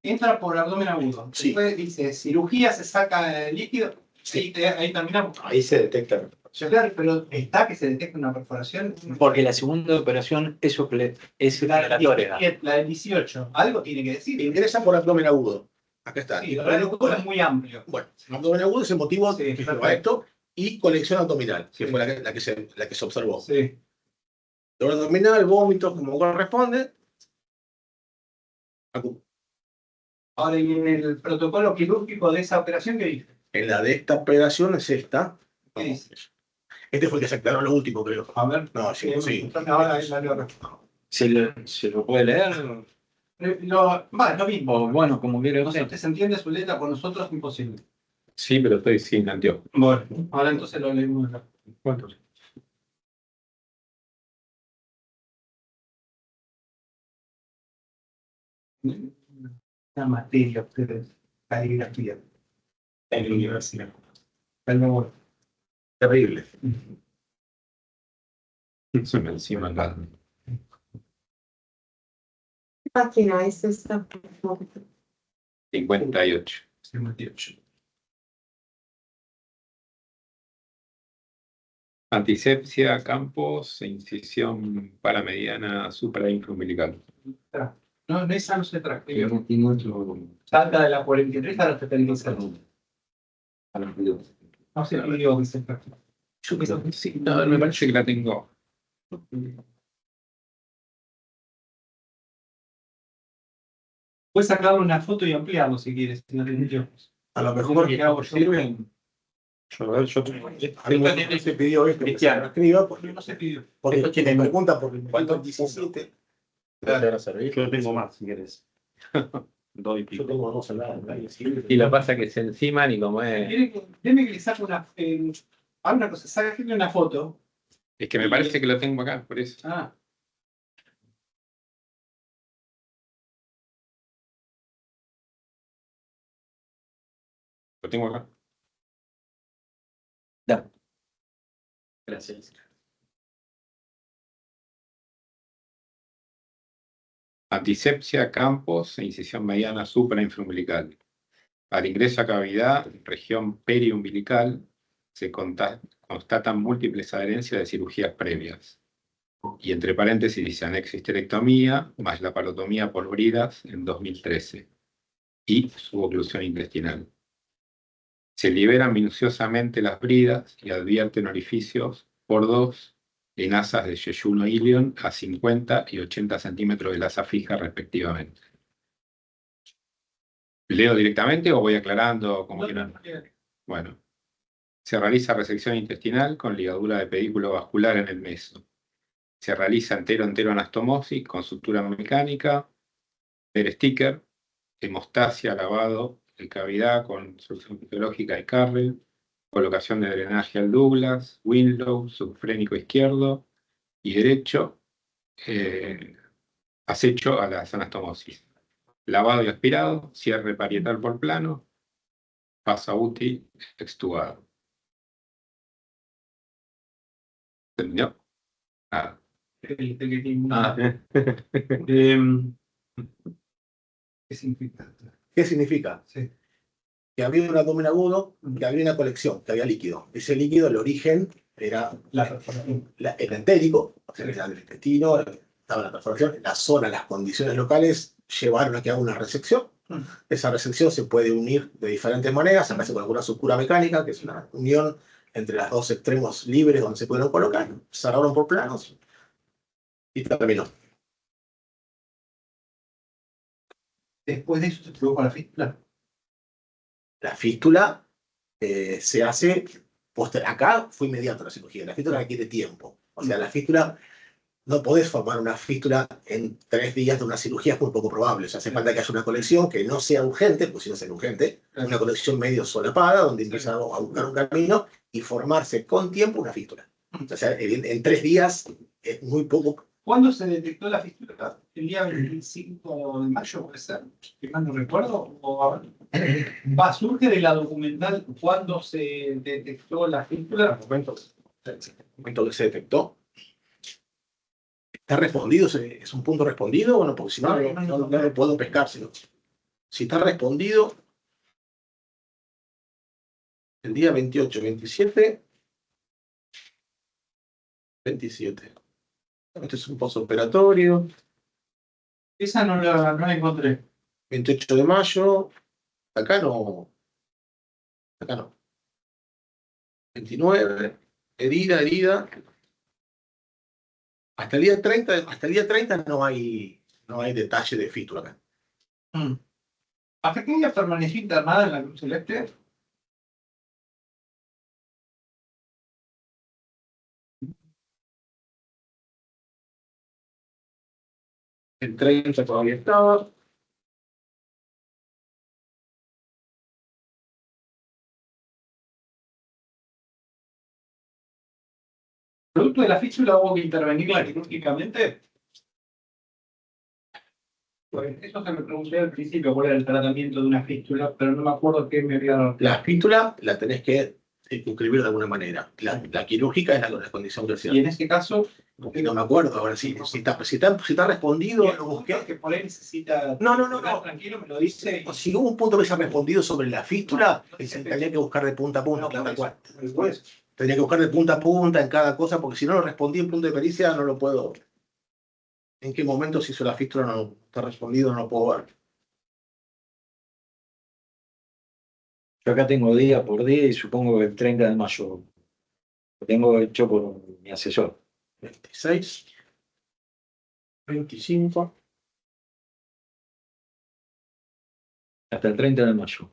entra por abdomen agudo. Sí. Después dice cirugía, se saca el líquido. Sí. Sí, ahí terminamos. Ahí se detecta. Claro, pero está que se detecta una perforación. Porque la segunda operación es operatoria. La del 18. Algo tiene que decir. Ingresa por abdomen agudo. Acá está. Sí, pero algo es muy amplio. Bueno, abdomen agudo es el motivo Sí, que perfecto. lleva a esto y colección abdominal, que Sí. fue la que se observó. Sí. Dolor abdominal, vómitos, como corresponde. Ahora, y en el protocolo quirúrgico de esa operación, ¿qué dice? En la de esta operación es esta. ¿Qué dice? Este fue el que se aclaró lo último, creo. A ver. No, sí, sí. Entonces ahora ahí la leo. ¿Se lo puede leer? Lo mismo. O bueno, como quiera No sé, usted. usted se entiende su letra, con nosotros es imposible. Sí, pero estoy sin anteojos. Bueno, ahora entonces lo leemos acá. ¿Cuántos? Una materia, ustedes, caligrafía, en la universidad. Pero Terrible. Es una enzima acá. ¿Qué página es esta? 58. 58. Antisepsia, campos, incisión paramediana suprainfraumbilical. No, esa no se trata. Y otro. Salta de la 43 a la 76. No se pidió que se trate. Yo creo que sí. No, me parece que la tengo. Puedes sacarle una foto y ampliarlo si quieres. Si no tenés yo. A lo mejor ¿Qué hago yo? sirven. Alguien se pidió esto, que se lo escriba, porque No se pidió. porque me pregunta por cuánto es 17. Yo tengo más, si quieres. Doy Yo pico. tengo dos al lado. Y lo pasa que se enciman y como es. Deme que le saque una. Haga una cosa, sáquenle una foto. Es que me parece que lo tengo acá, por eso. Ah, Lo tengo acá. Da. Gracias. Antisepsia, campos e incisión mediana suprainfraumbilical. Al ingreso a cavidad, región periumbilical, se constatan múltiples adherencias de cirugías previas. Y entre paréntesis dice anexo histerectomía más laparotomía por bridas en 2013 y su oclusión intestinal. Se liberan minuciosamente las bridas y advierten orificios por 2 en asas de yeyuno ilion a 50 y 80 centímetros de la asa fija respectivamente. ¿Leo directamente o voy aclarando como quieran? Bueno, se realiza resección intestinal con ligadura de pedículo vascular en el meso. Se realiza entero-entero anastomosis con sutura mecánica, sticker, hemostasia, lavado de cavidad con solución fisiológica de Carrel, colocación de drenaje al Douglas, Winlow, subfrénico izquierdo y derecho, acecho a las anastomosis. Lavado y aspirado, cierre parietal por plano, pasa útil extubado. ¿Entendió? Ah. ¿Qué significa? ¿Qué significa? Sí. Que había un abdomen agudo, que había una colección, que había líquido. Ese líquido, el origen era el entérico, o sea, era el intestino, estaba la perforación, la zona, las condiciones locales llevaron a que haga una resección. Esa resección se puede unir de diferentes maneras, se hace con alguna sutura mecánica, que es una unión entre los dos extremos libres donde se pueden colocar, cerraron por planos y terminó. Después de eso se produjo la fístula. La fístula se hace, acá fue inmediato la cirugía, la fístula requiere tiempo. O sea, la fístula, no podés formar una fístula en 3 días de una cirugía, es muy poco probable. O sea, hace falta que haya una conexión que no sea urgente, pues si no es urgente, una conexión medio solapada, donde empieza a buscar un camino y formarse con tiempo una fístula. O sea, en 3 días es muy poco. ¿Cuándo se detectó la fístula? ¿El día 25 de mayo, puede ser? Si mal no recuerdo. ¿Surge de la documental cuándo se detectó la fístula? El momento que se detectó. ¿Está respondido? ¿Es un punto respondido? Bueno, porque si no, no lo puedo pescar. Si está respondido, el día 28, 27, 27. Este es un postoperatorio. Esa no la encontré. 28 de mayo. Acá no. 29. Herida. Hasta el día 30 no hay detalle de fístula acá. ¿Hasta qué día permaneció internada en la Cruz Celeste? El 30 todavía estaba. ¿Producto de la fístula hubo que intervenirla quirúrgicamente? Pues eso se me pregunté al principio, cuál era el tratamiento de una fístula, pero no me acuerdo qué me había... La fístula la tenés que circunscribir de alguna manera. La quirúrgica es la condición Y terciaria. en este caso... No me acuerdo ahora si está respondido, lo busqué. Que por ahí necesita... No. Tranquilo, me lo dice. Si hubo un punto que se ha respondido sobre la fístula, tendría que buscar de punta a punta. Tal cual. Tendría que buscar de punta a punta en cada cosa, porque si no lo respondí en punto de pericia, no lo puedo. ¿En qué momento se hizo la fístula? No está respondido, no lo puedo ver. Yo acá tengo día por día y supongo que el 30 de mayo lo tengo hecho por mi asesor. 26, 25. Hasta el 30 de mayo.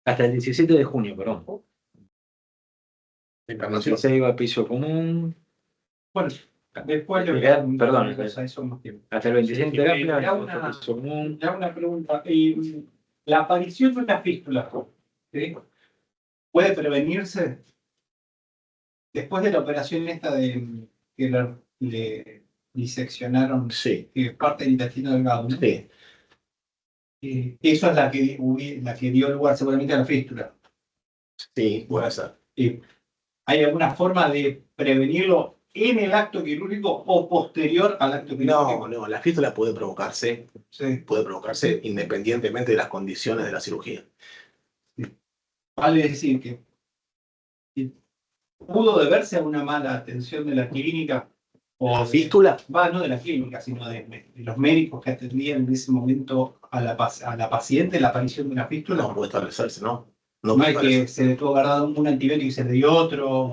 Hasta el 17 de junio, perdón. Internación. Se iba a piso común. Bueno, después le Perdón, eso más tiempo. hasta el 26 de terapia, Le hago una- piso común. Le hago una pregunta. La aparición de una fístula, ¿sí? ¿Puede prevenirse después de la operación esta de que le diseccionaron Sí. parte del intestino delgado? ¿No? Sí. Eso es la que dio lugar seguramente a la fístula. Sí, puede ser. ¿Hay alguna forma de prevenirlo en el acto quirúrgico o posterior al acto quirúrgico? No, la fístula puede provocarse independientemente de las condiciones de la cirugía. Vale decir que pudo deberse a una mala atención de la clínica o ¿Fístula? no de la clínica, sino de los médicos que atendían en ese momento a la paciente, la aparición de una fístula. No puede establecerse, ¿no? No puede es que establecerse. se le tuvo guardado un antibiótico y se le dio otro,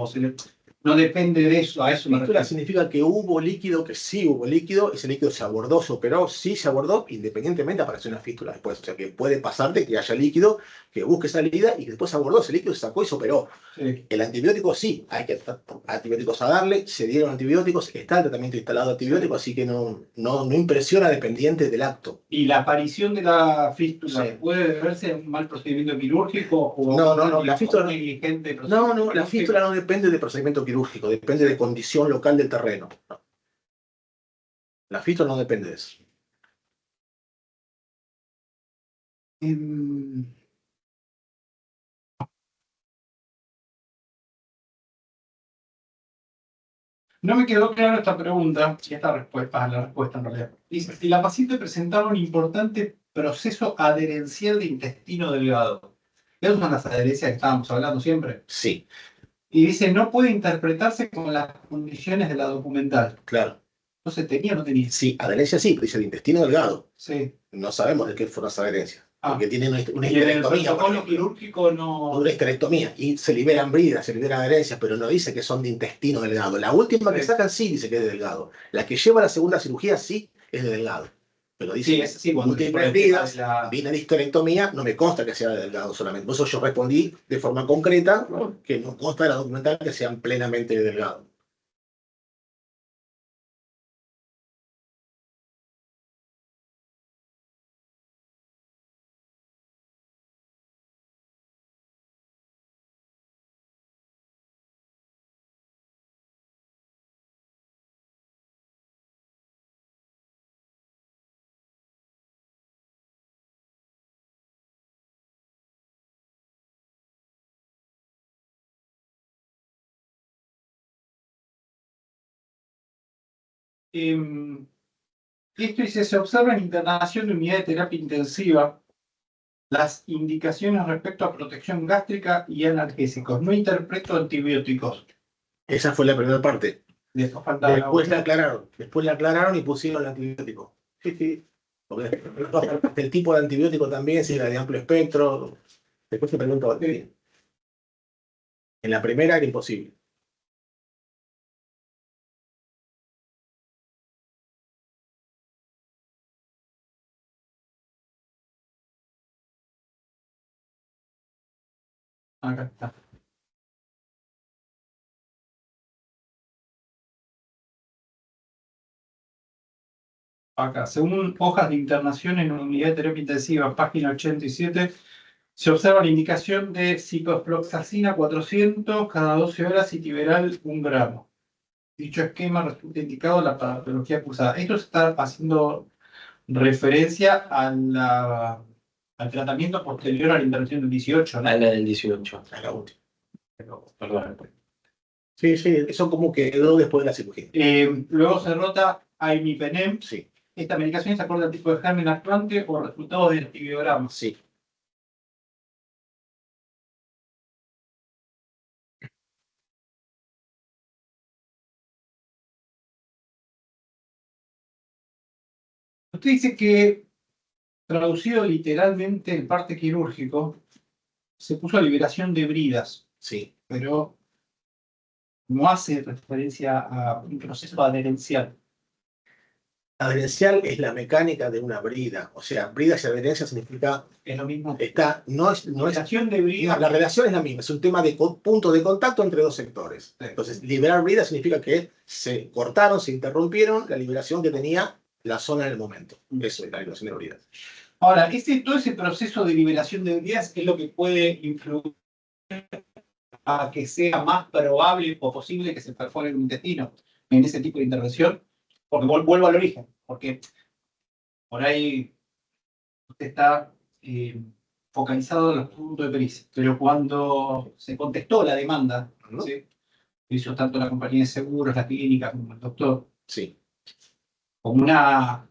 no depende de eso, a eso me Fístula refiero. significa que hubo líquido, que sí hubo líquido, ese líquido se abordó, se operó, sí se abordó, independientemente apareció una fístula después. O sea que puede pasarte que haya líquido, que busque salida y que después se abordó ese líquido, se sacó y se operó. Sí. El antibiótico sí, hay que antibióticos a darle, se dieron antibióticos, está el tratamiento instalado de antibióticos, así que no impresiona dependiente del acto. ¿Y la aparición de la fístula Sí. puede deberse a un mal procedimiento quirúrgico o No, la fístula negligente la fístula no depende de procedimiento quirúrgico, depende de condición local del terreno. No. La fístula no depende de eso. No me quedó clara esta pregunta y esta respuesta, la respuesta en realidad. Dice, si la paciente presentaba un importante proceso adherencial de intestino delgado. Esas son las adherencias que estábamos hablando siempre. Sí, Y dice, no puede interpretarse con las condiciones de la documental. claro. Entonces, ¿tenía o no tenía? Sí, adherencia sí, dice el intestino delgado. Sí. No sabemos de qué fueron esas adherencias. Ah. Porque tienen una Y en el histerectomía, por protocolo ejemplo. quirúrgico no... Una histerectomía. Y se liberan bridas, se liberan adherencias, pero no dice que son de intestino delgado. La última que Sí. sacan sí dice que es de delgado. La que lleva la segunda cirugía sí es de delgado. Pero dice Sí, es sí, cuando múltiples por el tema bridas, de la- viene de histerectomía, no me consta que sea de delgado solamente. Por eso yo respondí de forma concreta que no consta de la documental que sean plenamente de delgado. Esto dice, se observa en internación de unidad de terapia intensiva las indicaciones respecto a protección gástrica y analgésicos. No interpreto antibióticos. Esa fue la primera parte. Después faltaba Después la aclararon y pusieron el antibiótico. Sí. Porque el tipo de antibiótico también, si era de amplio espectro. Después se preguntó. En la primera era imposible. Acá está. Acá, según hojas de internación en unidad de terapia intensiva, página 87, se observa la indicación de ciprofloxacina 400 cada 12 horas y tiberal 1 gramo. Dicho esquema resulta indicado la patología acusada. Esto se está haciendo referencia al tratamiento posterior a la intervención del 18, ¿no? A la del 18. A la última. Perdón. Sí, eso como quedó después de la cirugía. Luego se rota a imipenem. Sí, Esta medicación se acorde al tipo de germen actuante o resultados del antibiograma. sí. Usted dice que, traducido literalmente el parte quirúrgico, se puso liberación de bridas, Sí. pero no hace referencia a un proceso adherencial. Adherencial es la mecánica de una brida. O sea, bridas y adherencia significa. Es lo mismo. No es. Liberación de bridas. La relación es la misma, es un tema de punto de contacto entre dos sectores. Sí. Entonces, liberar bridas significa que se cortaron, se interrumpieron la liberación que tenía la zona en el momento. Eso es la liberación de bridas. Ahora, todo ese proceso de liberación de bridas es lo que puede influir a que sea más probable o posible que se perfore el intestino en ese tipo de intervención, porque vuelvo al origen, porque por ahí está focalizado en los puntos de pericia. Pero cuando se contestó la demanda, ¿sí? Hizo tanto la compañía de seguros, la clínica, como el doctor, Sí. como una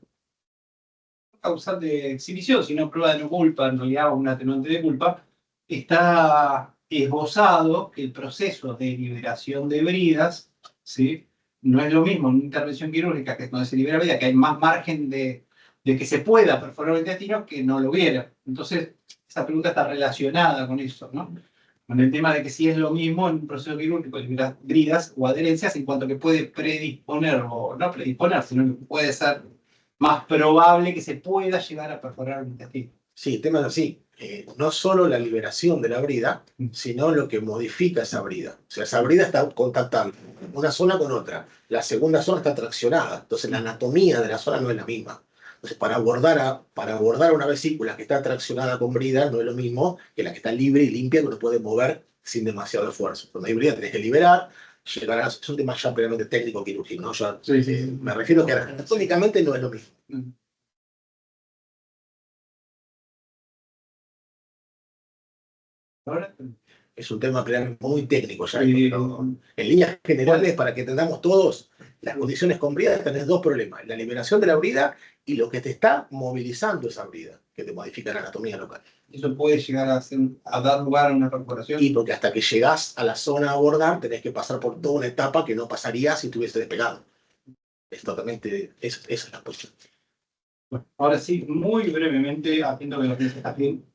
causal de exhibición, sino prueba de no culpa, en realidad un atenuante de culpa, está esbozado que el proceso de liberación de bridas, ¿sí? No es lo mismo en una intervención quirúrgica que donde se libera brida, que hay más margen de que se pueda perforar el intestino que no lo hubiera. Entonces, esa pregunta está relacionada con eso, ¿no? Con el tema de que si es lo mismo en un proceso quirúrgico liberar bridas o adherencias en cuanto que puede predisponer, o no predisponer, sino que puede ser más probable que se pueda llegar a perforar el intestino. Sí, el tema es así. No solo la liberación de la brida, sino lo que modifica esa brida. O sea, esa brida está contactando una zona con otra. La segunda zona está traccionada. Entonces, la anatomía de la zona no es la misma. Entonces, para abordar una vesícula que está traccionada con brida, no es lo mismo que la que está libre y limpia, que uno puede mover sin demasiado esfuerzo. Cuando hay brida, tenés que liberar. Es un tema ya plenamente técnico quirúrgico, ¿no? Me refiero que anatómicamente no es lo mismo. Ahora, Es un tema muy técnico ya. Pero en líneas generales, para que entendamos todos, las condiciones con brida tenés dos problemas: la liberación de la brida y lo que te está movilizando esa brida, que te modifica la anatomía local. eso puede llegar a dar lugar a una perforación. Y porque hasta que llegás a la zona a abordar, tenés que pasar por toda una etapa que no pasaría si estuviese despegado. Es totalmente, esa es la cuestión. Bueno, ahora sí, muy brevemente, atiendo que lo pienses también.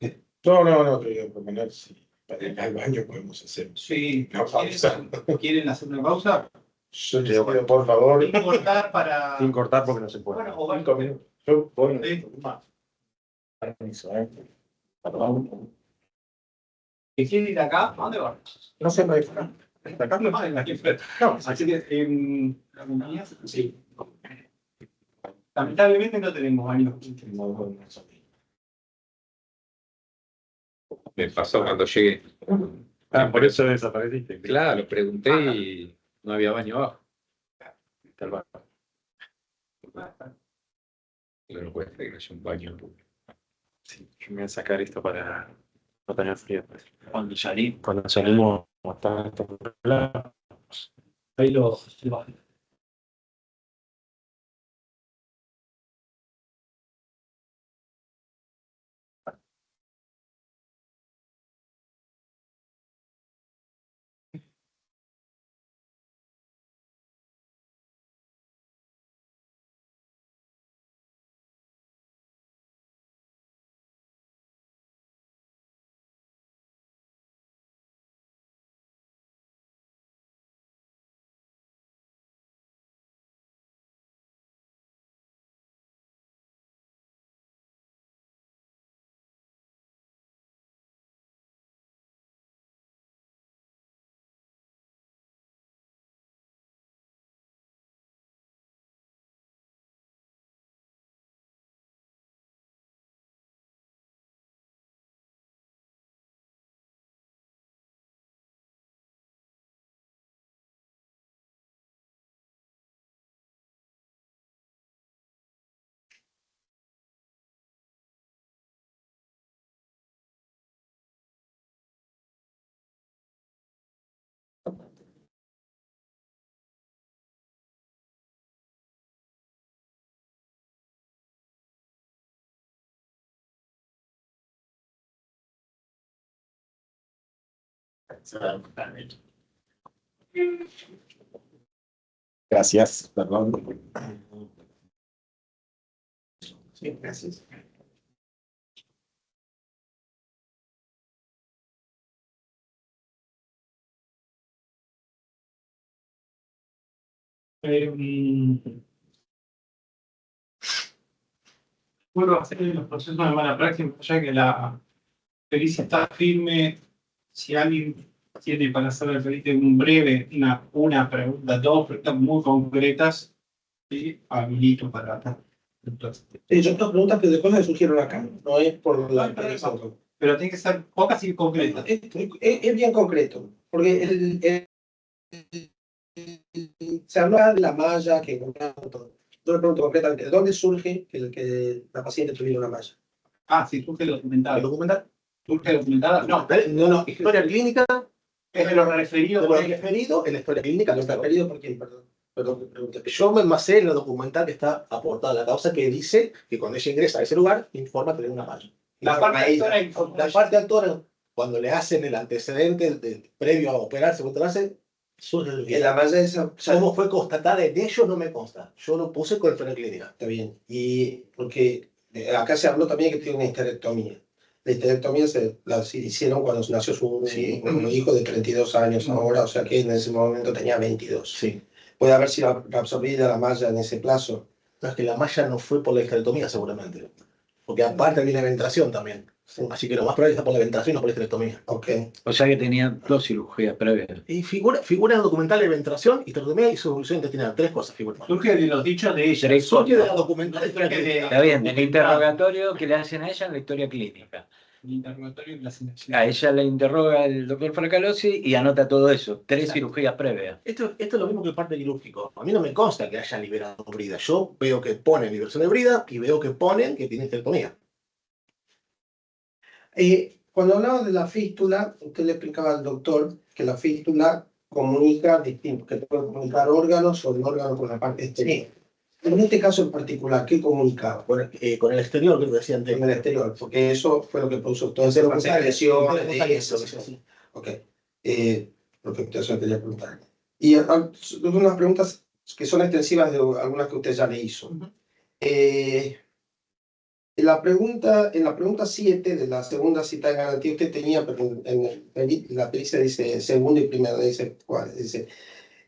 No, quería proponer si para ir al baño podemos hacer Sí, una pausa. ¿quieren hacer una pausa? Yo les pido, por favor, Sin cortar para. Sin cortar porque no se puede. Bueno, o 5 minutos. Yo voy Sí. Permiso, ¿Que quieren ir acá? ¿A dónde van? No sé, no hay Acá no hay, aquí enfrente. Así que, ¿la compañía? Sí. Lamentablemente no tenemos baños. Me pasó cuando llegué. por eso desapareciste. Claro, pregunté y no había baño abajo. Está el baño. No puede ser que haya un baño. Sí, yo me voy a sacar esto para no tener frío. Cuando salí, Cuando salimos, como está templado, Ahí lo bajo. gracias, perdón. Sí, gracias. Vuelvo a hacer los procesos de mala praxis, ya que la pericia está firme. Si alguien tiene para hacer el perito un breve, una pregunta, dos preguntas muy concretas, y habilito para acá. Yo tengo preguntas pero de cosas que surgieron acá, no es por la Pero tiene que ser pocas y concretas. Es bien concreto, porque se habla de la malla, que yo le pregunto concretamente, ¿de dónde surge que la paciente tuviera una malla? Ah, sí, surge ¿El documental. documental? Surge documental. No, No, historia clínica, es de lo referido de por lo ahí. referido en la historia clínica. ¿Lo está pedido por quién? Perdón que pregunte. Yo me basé en la documental que está aportada a la causa que dice que cuando ella ingresa a ese lugar, informa que tiene una malla. La parte actora La parte actora, cuando le hacen el antecedente previo a operarse, surge el En la malla esa, o sea, ¿Cómo fue constatada en ellos? No me consta. Yo lo puse con historia clínica. está bien. Y porque acá se habló también que tiene una histerectomía. La histerectomía se la hicieron cuando nació su hijo de 32 años ahora, o sea que en ese momento tenía 22. Sí. Puede haber sido absorbida la malla en ese plazo. No, es que la malla no fue por la histerectomía seguramente. Porque aparte viene ventración también. Así que lo más probable es por la ventración y no por la histerectomía. Ok. O sea que tenía 2 cirugías previas. Y figura en el documental de ventración, histerectomía y subvolución intestinal. 3 cosas figuran. Surge de los dichos de ella. Tres Surge de la cosas. documental de historia clínica. Está bien, del interrogatorio que le hacen a ella en la historia clínica. El interrogatorio y la asignación. A ella la interroga el doctor Fracalosi y anota todo eso. 3 cirugías previas. Esto es lo mismo que el parte quirúrgico. A mí no me consta que hayan liberado brida. Yo veo que ponen liberación de brida y veo que ponen que tiene histerectomía. Cuando hablaba de la fístula, usted le explicaba al doctor que la fístula comunica distinto, que puede comunicar órganos o el órgano con la parte exterior. En este caso en particular, ¿qué comunicaba? Con el exterior, que lo decía antes. En el exterior, porque eso fue lo que produjo todo ese lesiones de eso. Ok. Perfecto, eso quería preguntar. Y unas preguntas que son extensivas de algunas que usted ya le hizo. En la pregunta 7 de la segunda cita de garantía, usted tenía, pero en la pericia dice segunda y primera, dice cuál, dice.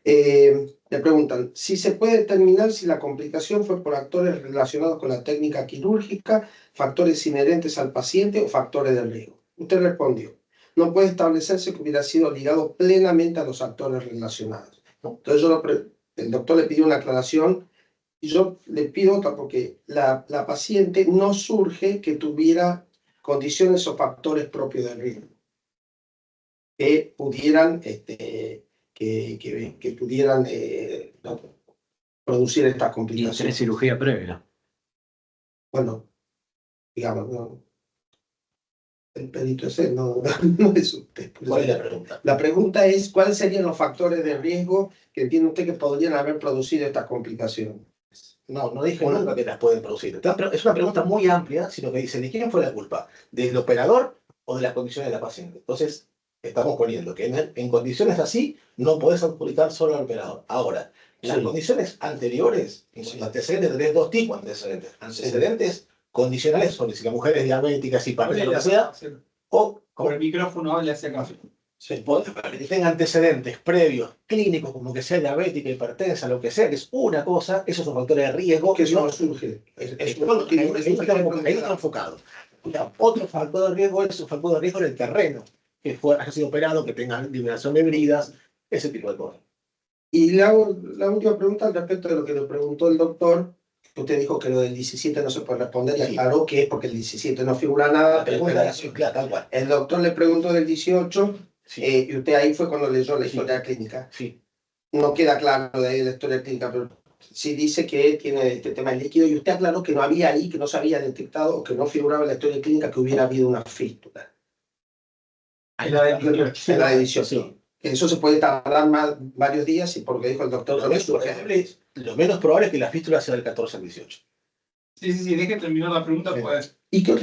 Le preguntan si se puede determinar si la complicación fue por factores relacionados con la técnica quirúrgica, factores inherentes al paciente o factores de riesgo. Usted respondió, no puede establecerse que hubiera sido ligado plenamente a los factores relacionados. Entonces el doctor le pidió una aclaración y yo le pido otra porque la paciente no surge que tuviera condiciones o factores propios del riesgo que pudieran que pudieran producir estas Y 3 complicaciones. cirugías previas. Bueno, digamos, no, el perito ese no es usted. ¿Cuál es la pregunta? La pregunta es, ¿cuáles serían los factores de riesgo que entiende usted que podrían haber producido estas complicaciones? No dije nunca que las pueden producir. Es una pregunta muy amplia, sino que dice, ¿de quién fue la culpa? ¿Del operador o de las condiciones de la paciente? Entonces, estamos poniendo que en condiciones así no podés adjudicar solo al operador. Ahora, las condiciones anteriores, en cuanto a antecedentes, tenés 2 tipos de antecedentes. Antecedentes condicionales son si la mujer es diabética, si parte lo que sea, o Con el micrófono le hace caso. que tenga antecedentes previos, clínicos, como que sea diabética, hipertensa, lo que sea, que es una cosa, esos son factores de riesgo. Que eso no no surge. ahí está enfocado. Otro factor de riesgo es un factor de riesgo en el terreno, que haya sido operado, que tenga liberación de bridas, ese tipo de cosas. Y le hago la última pregunta al respecto de lo que le preguntó el doctor. Usted dijo que lo del 17 no se puede responder y aclaró que es porque el 17 no figura nada. La pregunta es clara, tal cual. El doctor le preguntó del 18 y usted ahí fue cuando leyó la historia clínica. Sí. No queda claro de ahí la historia clínica, pero sí dice que tiene este tema líquido y usted aclaró que no había ahí, que no se había detectado o que no figuraba en la historia clínica que hubiera habido una fístula. En la de 18. En la de 18. Eso se puede tardar varios días y por lo que dijo el doctor. Lo menos probable es que la fístula sea del 14 al 18. Sí, deje terminar la pregunta, pues. ¿Y qué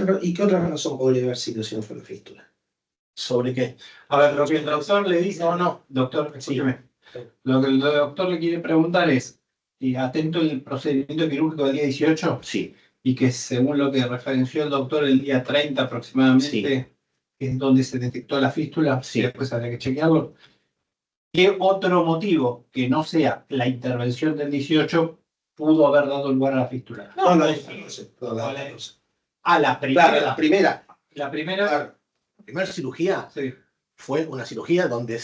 otra razón podría haber sido si no fue la fístula? ¿Sobre qué? A ver, lo que el doctor le dice. No. Doctor, escúcheme. Lo que el doctor le quiere preguntar es, atento el procedimiento quirúrgico del día 18. Sí. Y que según lo que referenció el doctor el día 30 aproximadamente, es donde se detectó la fístula, y después habría que chequearlo. ¿Qué otro motivo que no sea la intervención del 18 pudo haber dado lugar a la fístula? La primera. La primera. La primera cirugía fue una cirugía donde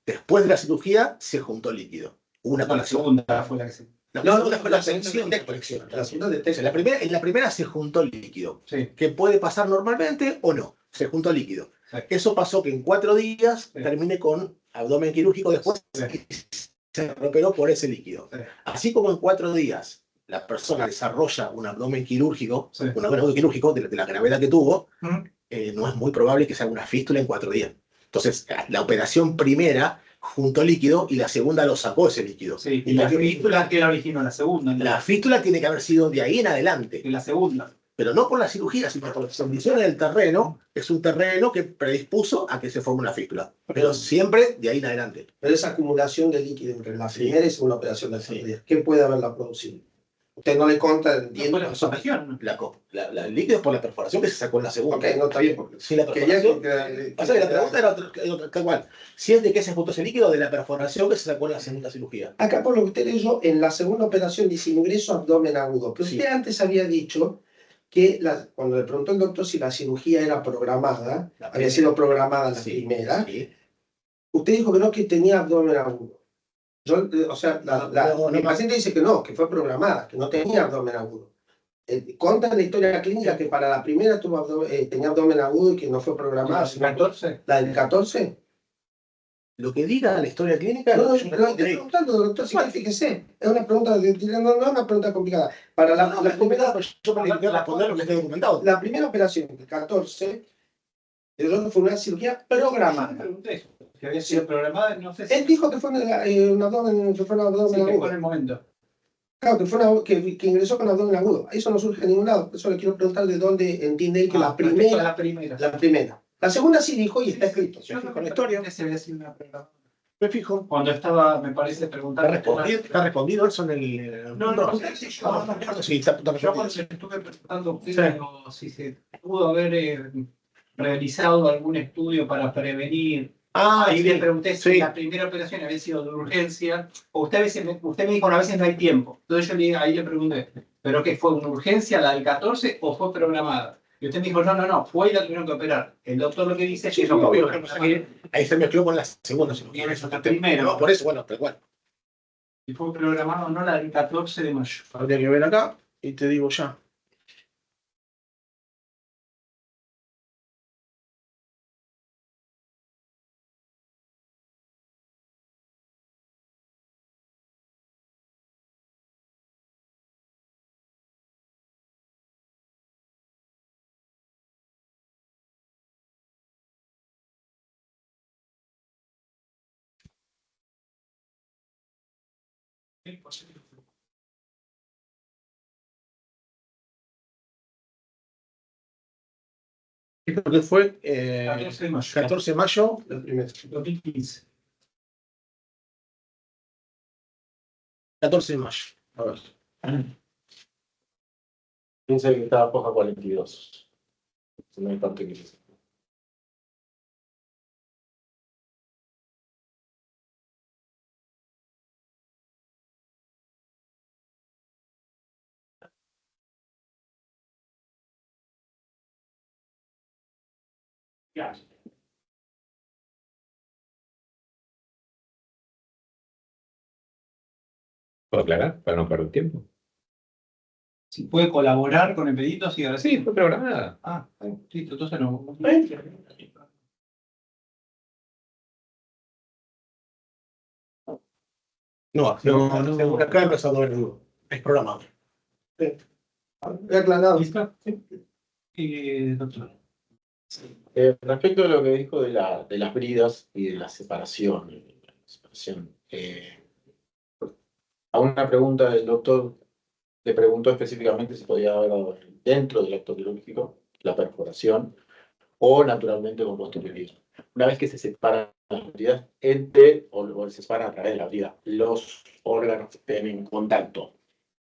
después de la cirugía se juntó líquido. La segunda fue la que se... No, fue la segunda de conexión. En la primera se juntó líquido. Que puede pasar normalmente o no. Se juntó líquido. Eso pasó que en 4 días terminé con abdomen quirúrgico después y se recuperó por ese líquido. Así como en 4 días la persona desarrolla un abdomen quirúrgico, Sí. un abdomen quirúrgico de la gravedad que tuvo, Ujú. no es muy probable que sea una fístula en 4 días. Entonces, la operación primera juntó líquido y la segunda lo sacó ese líquido. Sí, y la fístula que la originó, la segunda. ¿No? La fístula tiene que haber sido de ahí en adelante, Y la segunda. pero no por la cirugía, sino por las condiciones del terreno. Es un terreno que predispuso a que se forme una fístula, pero siempre de ahí en adelante. Pero esa acumulación de líquido entre la primera y segunda operación de fertilidad, ¿qué puede haberla producido? Usted no le conta, No entiendo. fue la operación, ¿no? El líquido es por la perforación que se sacó en la segunda. Ok, no está bien. Sí, la Quería perforación. que- Pasa que la pregunta era tal cual. Si es de qué se juntó ese líquido, de la perforación que se sacó en la segunda cirugía. Acá por lo que usted leyó, en la segunda operación dice ingreso abdomen agudo. Pero Sí. usted antes había dicho que cuando le preguntó el doctor si la cirugía era programada, había sido programada la Sí, primera, sí. usted dijo que no, que tenía abdomen agudo. Yo, o sea, No, mi no. paciente dice que no, que fue programada, que no tenía abdomen agudo. Conta la historia clínica que para la primera tenía abdomen agudo y que no fue programada. ¿La 14? ¿La del 14? Lo que diga la historia clínica, No, yo no, me lo lo estoy creí. preguntando, doctor, si fíjese. Es una pregunta, no es una pregunta complicada. Para No, no, es complicado, pero yo me voy a responder lo que esté documentado. la primera operación, el 14, fue una cirugía programada. Pregunté eso. Si había sido programada, no sé si. Él dijo que fue un abdomen, que fue un abdomen Sí, que fue en agudo. el momento. Claro, que ingresó con abdomen agudo. Eso no surge de ningún lado. Por eso le quiero preguntar de dónde entiende él que la primera. La primera. La primera. La segunda sí dijo y está escrito. Yo no con la historia. se había sido una programada. Me fijo. Cuando estaba, me parece, preguntando. ¿Está respondido eso en el...? No, Sí, está Yo respondido. cuando le estuve preguntando a usted digo, si se pudo haber realizado algún estudio para prevenir. Ahí le pregunté si la primera operación había sido de urgencia, o usted me dijo, a veces no hay tiempo. Entonces yo ahí le pregunté, ¿pero qué fue una urgencia la del 14 o fue programada? Y usted me dijo, no, fue y la tuvieron que operar. El doctor lo que dice es que no fue programada. Ahí se mezcló con la segunda cirugía. Por eso, la primera. No, por eso, bueno, tal cual. Y fue programado no la del 14 de mayo. Habría que ver acá y te digo ya. Creo que fue 14 de mayo. 14 de mayo. La primera. 2015. 14 de mayo. A ver. Piensa que estaba poca 42. No hay tanto que decir. ¿Puedo aclarar para no perder tiempo? Si puede colaborar con el pedido, sí, ahora sí. Sí, fue programada. Ah, listo, entonces no. No, acá no es abdomen agudo. Es programado. He aclarado. ¿Listo? Sí. Doctor. Respecto a lo que dijo de las bridas y de la separación, a una pregunta del doctor le preguntó específicamente si podía haber dado dentro del acto quirúrgico la perforación o naturalmente con posterioridad. Una vez que se separan las bridas o se separan a través de la brida, los órganos estén en contacto.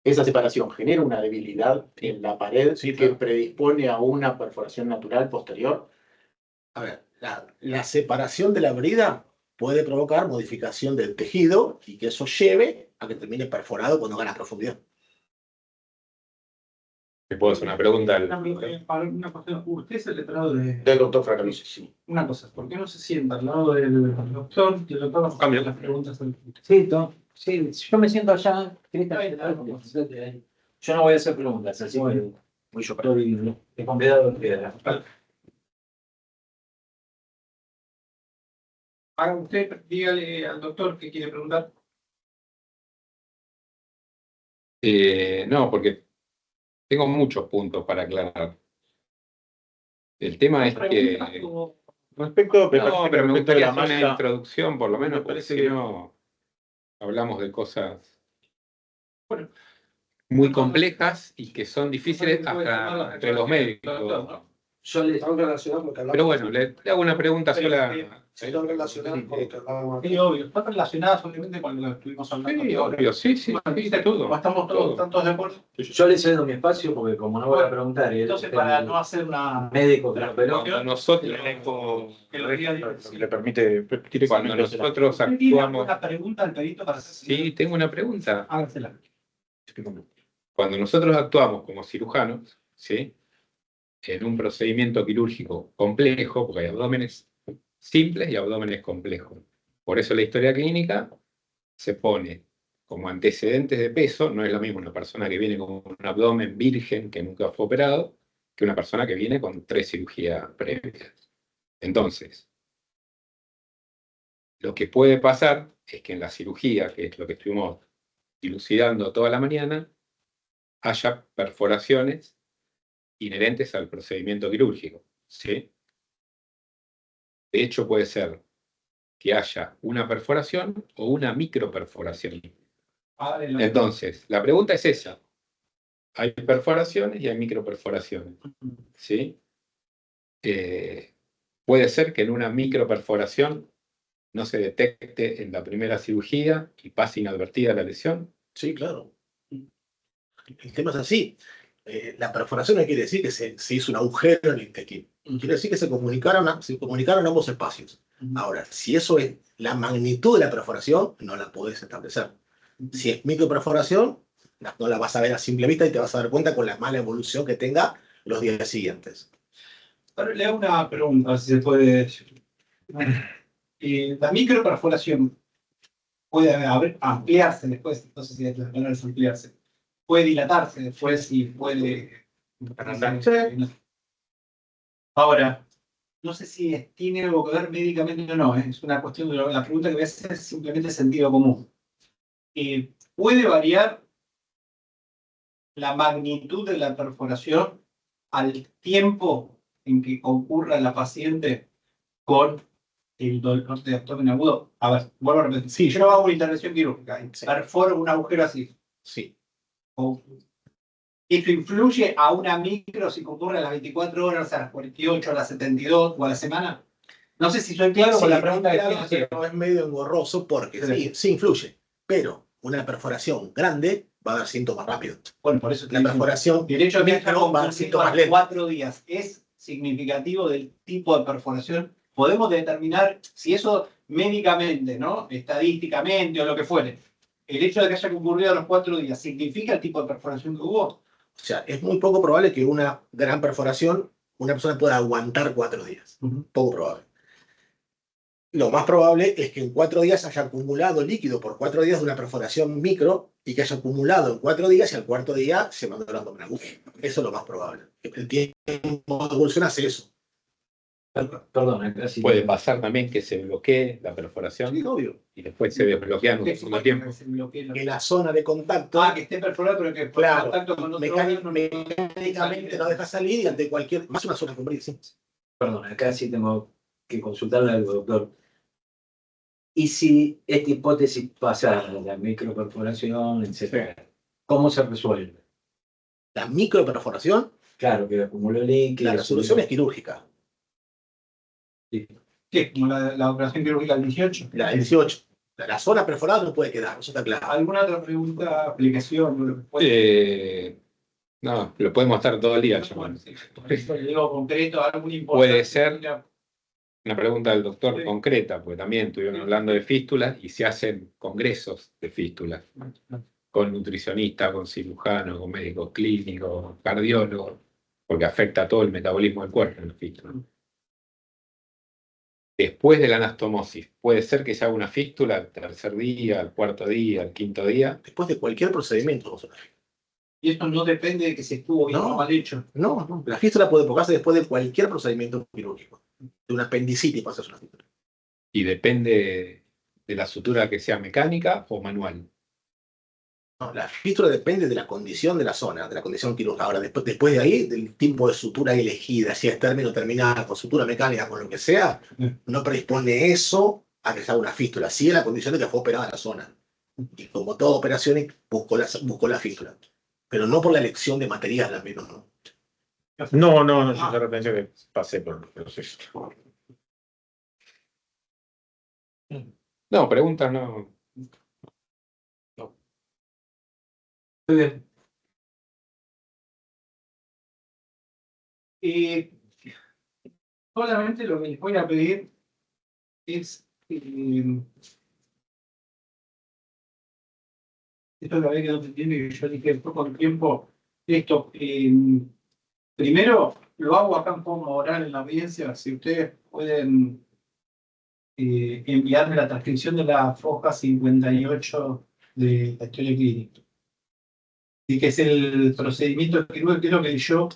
Esa separación genera una debilidad en la pared que predispone a una perforación natural posterior. A ver, la separación de la brida puede provocar modificación del tejido y que eso lleve a que termine perforado cuando gana profundidad. ¿Me puedo hacer una pregunta? Una cuestión, usted es el letrado Del doctor Fracalucci, sí. Una cosa, ¿por qué no se sienta al lado del doctor y el doctor nos cambia las preguntas? Sí, sí, yo me siento allá. Cristian, yo no voy a hacer preguntas, así que voy yo para el convidado. Haga usted, dígale al doctor que quiere preguntar. No, porque tengo muchos puntos para aclarar. El tema es que... Respecto, me No, parece que pero me respecto de gustaría la hacer una malla, introducción, por lo me menos, porque parece si que- no hablamos de cosas Bueno, muy complejas y que son difíciles hasta entre los médicos. Yo les, Están relacionados con lo que Pero hablamos. bueno, le hago una pregunta sola. Están relacionados con lo que hablábamos. sí, obvio, están relacionadas obviamente con lo que estuvimos hablando. Sí, ahora. obvio, sí, todo. Como estamos todos tantos de acuerdo. yo les cedo mi espacio porque como no voy a preguntar, y él Entonces, es para el no hacer una médico que lo operó, Cuando nosotros, que lo diga lo que le permite cuando directamente hacer la- nosotros ¿Tiene actuamos... alguna pregunta al perito para hacer? Sí, tengo una pregunta. Hágasela. Cuando nosotros actuamos como cirujanos, ¿sí? En un procedimiento quirúrgico complejo, porque hay abdómenes simples y abdómenes complejos. Por eso la historia clínica se pone como antecedentes de peso. No es lo mismo una persona que viene con un abdomen virgen que nunca fue operado que una persona que viene con 3 cirugías previas. Entonces, lo que puede pasar es que en la cirugía, que es lo que estuvimos dilucidando toda la mañana, haya perforaciones inherentes al procedimiento quirúrgico, ¿sí? De hecho, puede ser que haya una perforación o una microperforación. Entonces, la pregunta es esa. Hay perforaciones y hay microperforaciones, ¿sí? Puede ser que en una microperforación no se detecte en la primera cirugía y pase inadvertida la lesión. Sí, claro. El tema es así. La perforación no quiere decir que se hizo un agujero en el intestino. Quiere decir que se comunicaron ambos espacios. Ahora, si eso es la magnitud de la perforación, no la podés establecer. Si es microperforación, no la vas a ver a simple vista y te vas a dar cuenta con la mala evolución que tenga los días siguientes. Ahora le hago una pregunta, si se puede decir. La microperforación puede ampliarse después, no sé si la palabra es ampliarse, puede dilatarse después y puede... Ahora, no sé si tiene algo que ver médicamente o no, es una cuestión de la pregunta que voy a hacer es simplemente sentido común. ¿Puede variar la magnitud de la perforación al tiempo en que concurra la paciente con el dolor de abdomen agudo? A ver, vuelvo a repetir. Si yo hago una intervención quirúrgica y perforo un agujero así, Sí. ¿eso influye a una micro si concurre a las 24 horas, a las 48, a las 72 o a la semana? No sé si soy claro con la pregunta que estoy haciendo. No es medio engorroso porque sí influye, pero una perforación grande va a dar síntomas rápido. Bueno, por eso te La digo, perforación el hecho de que haya micro va a dar concurrido síntomas a lentos. 4 días es significativo del tipo de perforación. Podemos determinar si eso médicamente, ¿no? Estadísticamente o lo que fuere, el hecho de que haya concurrido a los 4 días, ¿significa el tipo de perforación que hubo? O sea, es muy poco probable que una gran perforación una persona pueda aguantar 4 días. Poco probable. Lo más probable es que en 4 días haya acumulado líquido por 4 días de una perforación micro y que haya acumulado en 4 días y al cuarto día se mandó el abdomen agudo. Eso es lo más probable. El tiempo de evolución hace eso. perdón, acá sí. Puede pasar también que se bloquee la perforación Sí, obvio. y después se desbloquea en un segundo tiempo. Que la zona de contacto Que esté perforado, pero que por Claro, contacto con otro órgano mecánicamente no deja salir y ante cualquier... Más una zona comprida, sí. Perdón, acá sí tengo que consultarle algo, doctor. ¿Y si esta hipótesis pasa, la microperforación, etcétera? ¿Cómo se resuelve? La microperforación, Claro, que acumuló líquido. la resolución es quirúrgica. ¿Qué? Como la operación quirúrgica del 18. La del 18. La zona perforada no puede quedar, eso está claro. ¿Alguna otra pregunta, aplicación? No, lo podemos estar todo el día. Bueno, sí, por eso le digo concreto, algún importante. Puede ser una pregunta del doctor Sí. concreta, porque también estuvieron hablando de fístulas y se hacen congresos de fístulas con nutricionistas, con cirujanos, con médicos clínicos, cardiólogos, porque afecta a todo el metabolismo del cuerpo en la fístula. Después de la anastomosis, puede ser que se haga una fístula al tercer día, al cuarto día, al quinto día. Después de cualquier procedimiento. Y esto no depende de que si estuvo bien o mal hecho. No. La fístula puede provocarse después de cualquier procedimiento quirúrgico. De una apendicitis pasa una fístula. Y depende de la sutura que sea mecánica o manual. No, la fístula depende de la condición de la zona, de la condición quirúrgica. Ahora, después de ahí, del tipo de sutura elegida, si es término terminal, con sutura mecánica, con lo que sea, no predispone eso a que sea una fístula. Sí es la condición de que fue operada la zona. Y como toda operación, buscó la fístula. Pero no por la elección de material, al menos, ¿no? No, yo de repente que pasé por el proceso. No, preguntas no. Muy bien. Solamente lo que les voy a pedir es, esto lo había quedado pendiente y yo dije después con tiempo, esto, primero lo hago acá en forma oral en la audiencia, si ustedes pueden enviarme la transcripción de la foja 58 de la historia clínica. Y que es el procedimiento quirúrgico que yo,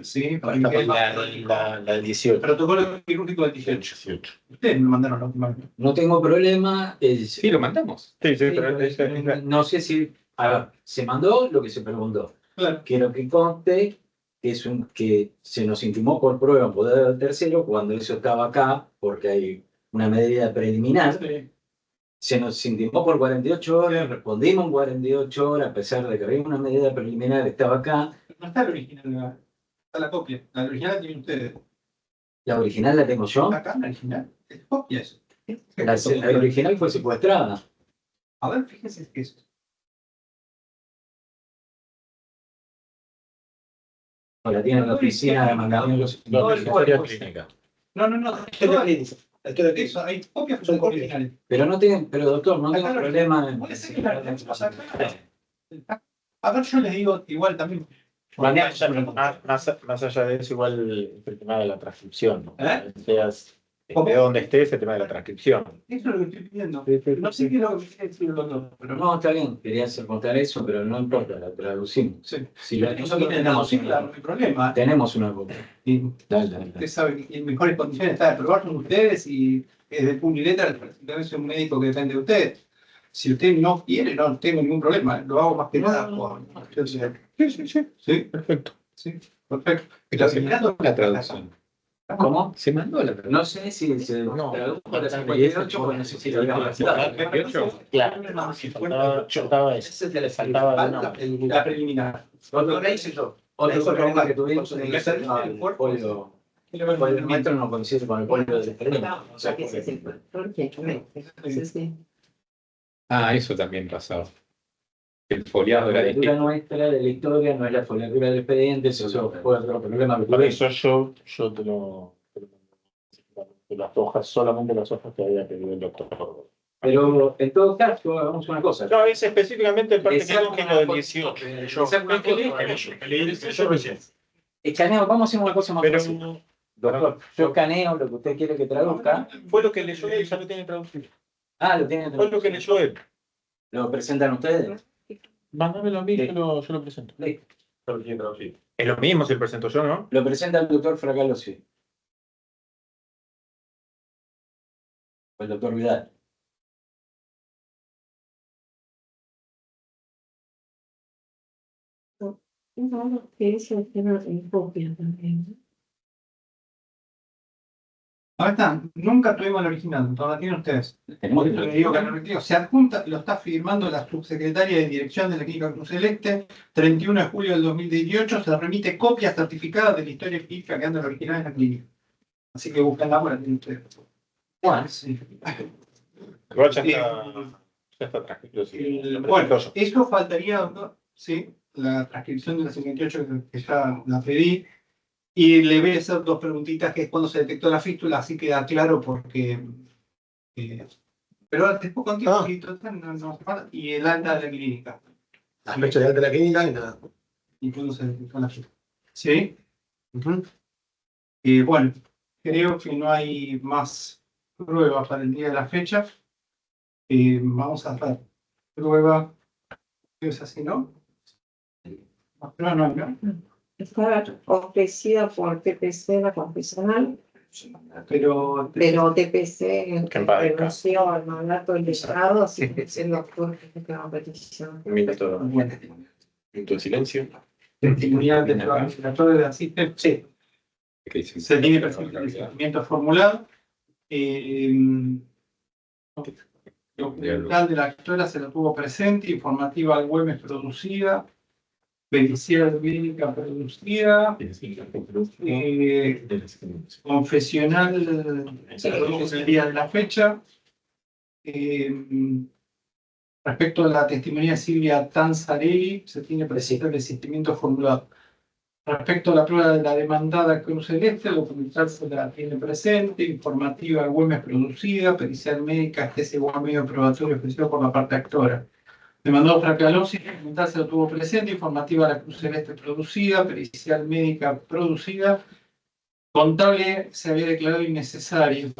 sí, para La del 18. protocolo quirúrgico del 18. Ustedes me mandaron la última vez. No tengo problema. Sí, lo mandamos. Sí, pero no sé si. A ver, se mandó lo que se preguntó. Claro. Quiero que conste que se nos intimó por prueba en poder del tercero cuando eso estaba acá, porque hay una medida preliminar. Sí. Se nos intimó por 48 horas, respondimos en 48 horas, a pesar de que había una medida preliminar, estaba acá. No está el original, está la copia. La original la tienen ustedes. La original la tengo yo. Acá la original. Es copia eso. La original fue secuestrada. A ver, fíjense que es. O la tiene en la oficina de mandamientos. No, el cuerpo. clínica. No. Historia clínica. La historia clínica. Eso, hay copias que Son son copias. originales. Pero doctor, no tengo Acá lo- problema en. Puede ser que la tenemos acá. A ver, yo les digo igual también. Más allá de eso, igual el tema de la transcripción, ¿no? ¿Cómo? De donde estés, el tema de la transcripción. Eso es lo que estoy pidiendo. No sé qué es lo que quiere decir el doctor, pero No, está bien, quería hacer contar eso, pero no importa, la traducimos. Sí. Si la Nosotros tenemos no hay problema. tenemos una copia. Y Dale. usted sabe que en mejores condiciones está de probar con ustedes y de puño y letra, es un médico que depende de usted. Si usted no quiere, no tengo ningún problema. Lo hago más que nada por. Sí, Perfecto. sí, perfecto. Pero se mandó la traducción. ¿Cómo? Se mandó la traducción. No sé si se No. tradujo a la 58, pues no sé si lo habíamos Claro, faltaba eso. Faltaba La preliminar. Otro problema que tuvimos en el polio. El poliometro no coincide con el polio de experiencia. O sea, Ah, eso también pasaba. El foliado la era lectura distinto. nuestra de la historia no es la foliatura del expediente, eso fue otro problema que Por tuvimos. eso yo te lo las hojas, solamente las hojas que había pedido el doctor. Pero en todo caso, hagamos una cosa. No, es específicamente el parte Le saco que una lo del foto, 18. le saco una foto. Escaneo, vamos a hacer una cosa más fácil. Pero Doctor, yo escaneo lo que usted quiere que traduzca. fue lo que leyó él, ya lo tiene traducido. Ah, lo tienen Fue lo que leyó él. ¿Lo presentan ustedes? Mándamelo a mí, Sí. yo lo presento. Sí. Yo lo tiene traducido. Es lo mismo si lo presento yo, ¿no? Lo presenta el doctor Fracalosi. O el doctor Vidal. Que eso tiene en copia también. Ahora está, nunca tuvimos el original, todavía la tienen ustedes. Tenemos Por eso le digo que no retiro. Se adjunta, lo está firmando la subsecretaria de Dirección de la Clínica Cruz Celeste, 31 de julio del 2018, se remite copia certificada de la historia clínica que anda el original en la clínica. Así que buscanla por aquí ustedes. Bueno, Sí. Igual ya está tranquilo. Sí. Lo Bueno, presento yo. eso faltaría, doctor, sí, la transcripción de la 58 que ya la pedí. Y le voy a hacer dos preguntitas, que es cuando se detectó la fístula, así queda claro porque... pero después con tiempo y el alta de la clínica. La fecha de alta de la clínica y nada. Y cuando se detectó la fístula. ¿Sí? Y bueno, creo que no hay más pruebas para el día de la fecha. Vamos a hacer prueba. ¿Es así, no? Más prueba no hay, ¿no? Está ofrecida por PPC, la confesional, Pero TPC Que en paz renunció al mandato del Estado, sigue siendo actor de la petición. Un minuto, bueno, minuto de silencio. testimonial de los administradores de asisten, sí, que dicen- se tiene presente el procedimiento formulado. Documental de la actora se lo tuvo presente, informativa al Güemes producida, pericial médica producida, confesional se produjo el día de la fecha. Respecto a la testimonía de Silvia Tanzarelli, se tiene presente el desistimiento formulado. Respecto a la prueba de la demandada Cruz Celeste, el documental se la tiene presente, informativa Güemes producida, pericial médica, este igual medio probatorio ofrecido por la parte actora. Demandado Fracalosi, el documental se lo tuvo presente, informativa la Cruz Celeste producida, pericial médica producida, contable se había declarado innecesario.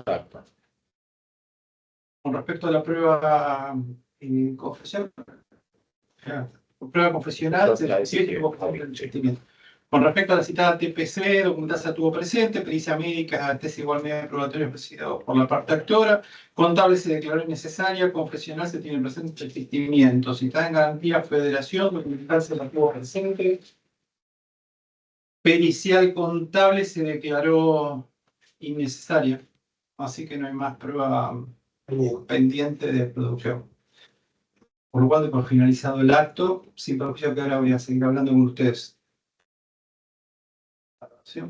Con respecto a la prueba confesional, se tuvo presente el desistimiento. Con respecto a la citada TPC, documental se la tuvo presente, pericia médica, tesis igual medio probatorio ofrecido por la parte actora, contable se declaró innecesaria, confesional se tiene presente el desistimiento, citada en garantía federación, documental se la tuvo presente, pericial contable se declaró innecesaria, así que no hay más prueba pendiente de producción. Por lo cual, doy por finalizado el acto, sin perjuicio que ahora voy a seguir hablando con ustedes. ¿Sí?